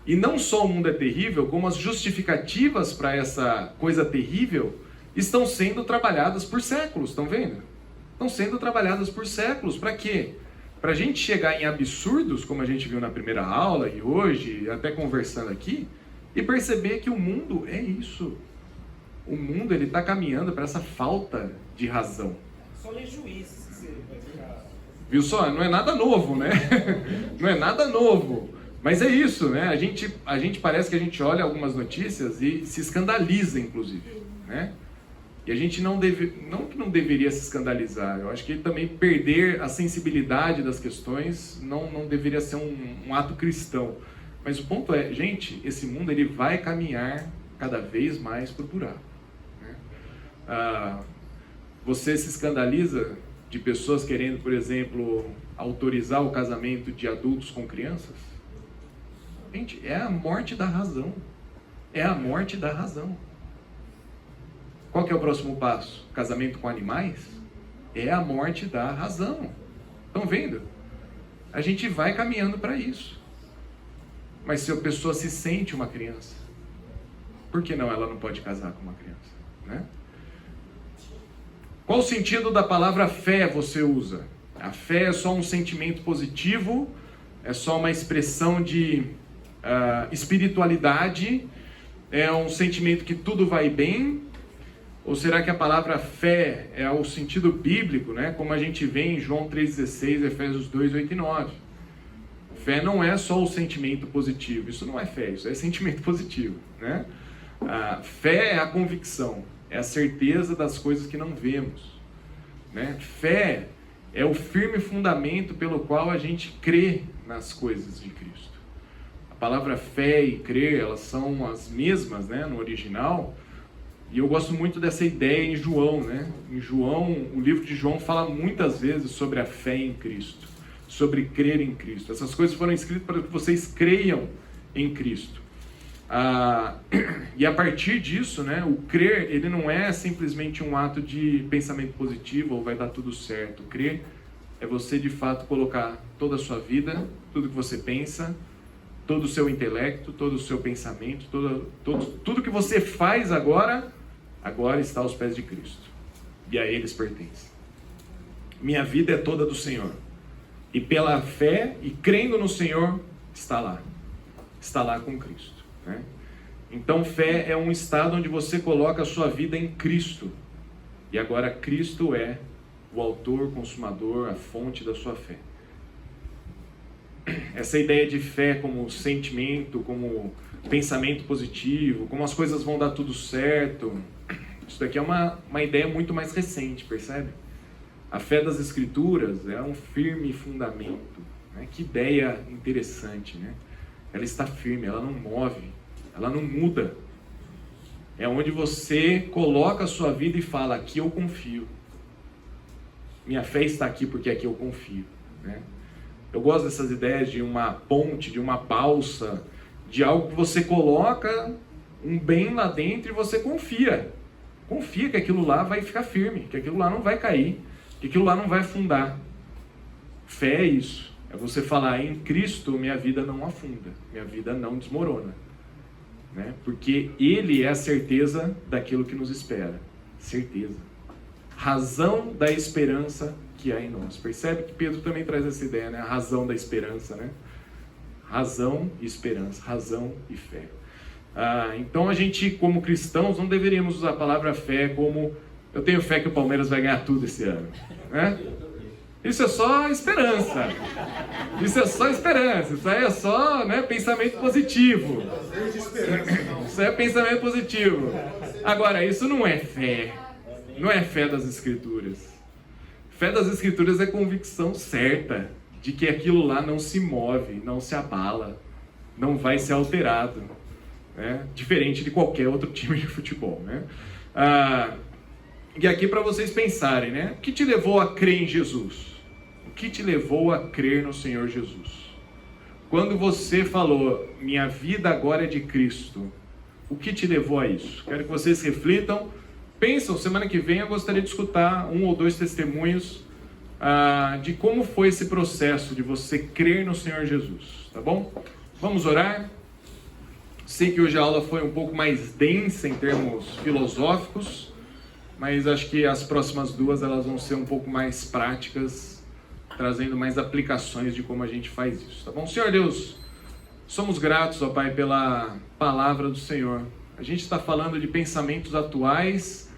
E não só o mundo é terrível, como as justificativas para essa coisa terrível estão sendo trabalhadas por séculos, estão vendo? Estão sendo trabalhadas por séculos. Para quê? Para a gente chegar em absurdos, como a gente viu na primeira aula e hoje, até conversando aqui, e perceber que o mundo é isso. O mundo está caminhando para essa falta de razão. Só ler Juízes que você vai ficar... Viu só? Não é nada novo, né? Não é nada novo. Mas é isso, né? A gente parece que a gente olha algumas notícias e se escandaliza, inclusive, né? E a gente não que não deveria se escandalizar. Eu acho que também perder a sensibilidade das questões não deveria ser um ato cristão. Mas o ponto é, gente, esse mundo ele vai caminhar cada vez mais para o buraco, né? Você se escandaliza de pessoas querendo, por exemplo, autorizar o casamento de adultos com crianças? Gente, é a morte da razão. É a morte da razão. Qual que é o próximo passo? Casamento com animais? É a morte da razão. Estão vendo? A gente vai caminhando para isso. Mas se a pessoa se sente uma criança, por que não ela não pode casar com uma criança, né? Qual o sentido da palavra fé você usa? A fé é só um sentimento positivo? É só uma expressão de espiritualidade? É um sentimento que tudo vai bem? Ou será que a palavra fé é o sentido bíblico, né? Como a gente vê em João 3,16, Efésios 2, 8 e 9. Fé não é só o sentimento positivo. Isso não é fé, isso é sentimento positivo, né? A fé é a convicção, é a certeza das coisas que não vemos, né? Fé é o firme fundamento pelo qual a gente crê nas coisas de Cristo. A palavra fé e crer, elas são as mesmas, né, no original. E eu gosto muito dessa ideia em João, né? Em João, o livro de João fala muitas vezes sobre a fé em Cristo, sobre crer em Cristo. Essas coisas foram escritas para que vocês creiam em Cristo. E a partir disso, né, o crer, ele não é simplesmente um ato de pensamento positivo ou vai dar tudo certo. Crer é você de fato colocar toda a sua vida, tudo que você pensa, todo o seu intelecto, todo o seu pensamento, tudo que você faz agora está aos pés de Cristo. E a eles pertence. Minha vida é toda do Senhor. E pela fé e crendo no Senhor, está lá com Cristo, né? Então fé é um estado onde você coloca a sua vida em Cristo. E agora Cristo é o autor, consumador, a fonte da sua fé. Essa ideia de fé como sentimento, como pensamento positivo, como as coisas vão dar tudo certo, isso daqui é uma ideia muito mais recente, percebe? A fé das Escrituras é um firme fundamento, né? Que ideia interessante, né? Ela está firme, ela não move, ela não muda. É onde você coloca a sua vida e fala, aqui eu confio. Minha fé está aqui porque aqui eu confio, né? Eu gosto dessas ideias de uma ponte, de uma balsa, de algo que você coloca um bem lá dentro e você confia. Confia que aquilo lá vai ficar firme, que aquilo lá não vai cair, que aquilo lá não vai afundar. Fé é isso. É você falar, em Cristo minha vida não afunda, minha vida não desmorona, né? Porque Ele é a certeza daquilo que nos espera. Certeza. Razão da esperança que há em nós. Percebe que Pedro também traz essa ideia, né? A razão da esperança, né? Razão e esperança, razão e fé. Então a gente, como cristãos, não deveríamos usar a palavra fé como eu tenho fé que o Palmeiras vai ganhar tudo esse ano, né? Isso é só esperança. Isso é só esperança. Isso aí é só, né, pensamento positivo. Isso é pensamento positivo. Agora, isso não é fé. Não é fé das Escrituras. Fé das Escrituras é convicção certa de que aquilo lá não se move, não se abala, não vai ser alterado, né? Diferente de qualquer outro time de futebol, né? E aqui para vocês pensarem, né? O que te levou a crer em Jesus? O que te levou a crer no Senhor Jesus? Quando você falou, minha vida agora é de Cristo, o que te levou a isso? Quero que vocês reflitam. Pensam, semana que vem eu gostaria de escutar 1 ou 2 testemunhos de como foi esse processo de você crer no Senhor Jesus, tá bom? Vamos orar? Sei que hoje a aula foi um pouco mais densa em termos filosóficos, mas acho que as próximas 2 elas vão ser um pouco mais práticas, trazendo mais aplicações de como a gente faz isso, tá bom? Senhor Deus, somos gratos, ó Pai, pela palavra do Senhor. A gente está falando de pensamentos atuais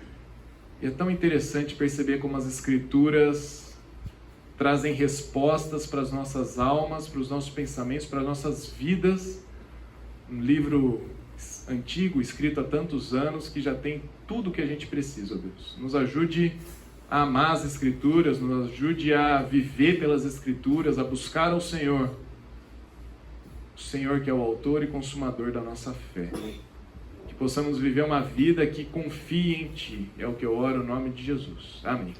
e é tão interessante perceber como as Escrituras trazem respostas para as nossas almas, para os nossos pensamentos, para as nossas vidas. Um livro antigo, escrito há tantos anos, que já tem tudo o que a gente precisa, ó Deus. Nos ajude a amar as Escrituras, nos ajude a viver pelas Escrituras, a buscar ao Senhor. O Senhor que é o autor e consumador da nossa fé. Que possamos viver uma vida que confie em Ti. É o que eu oro no nome de Jesus. Amém.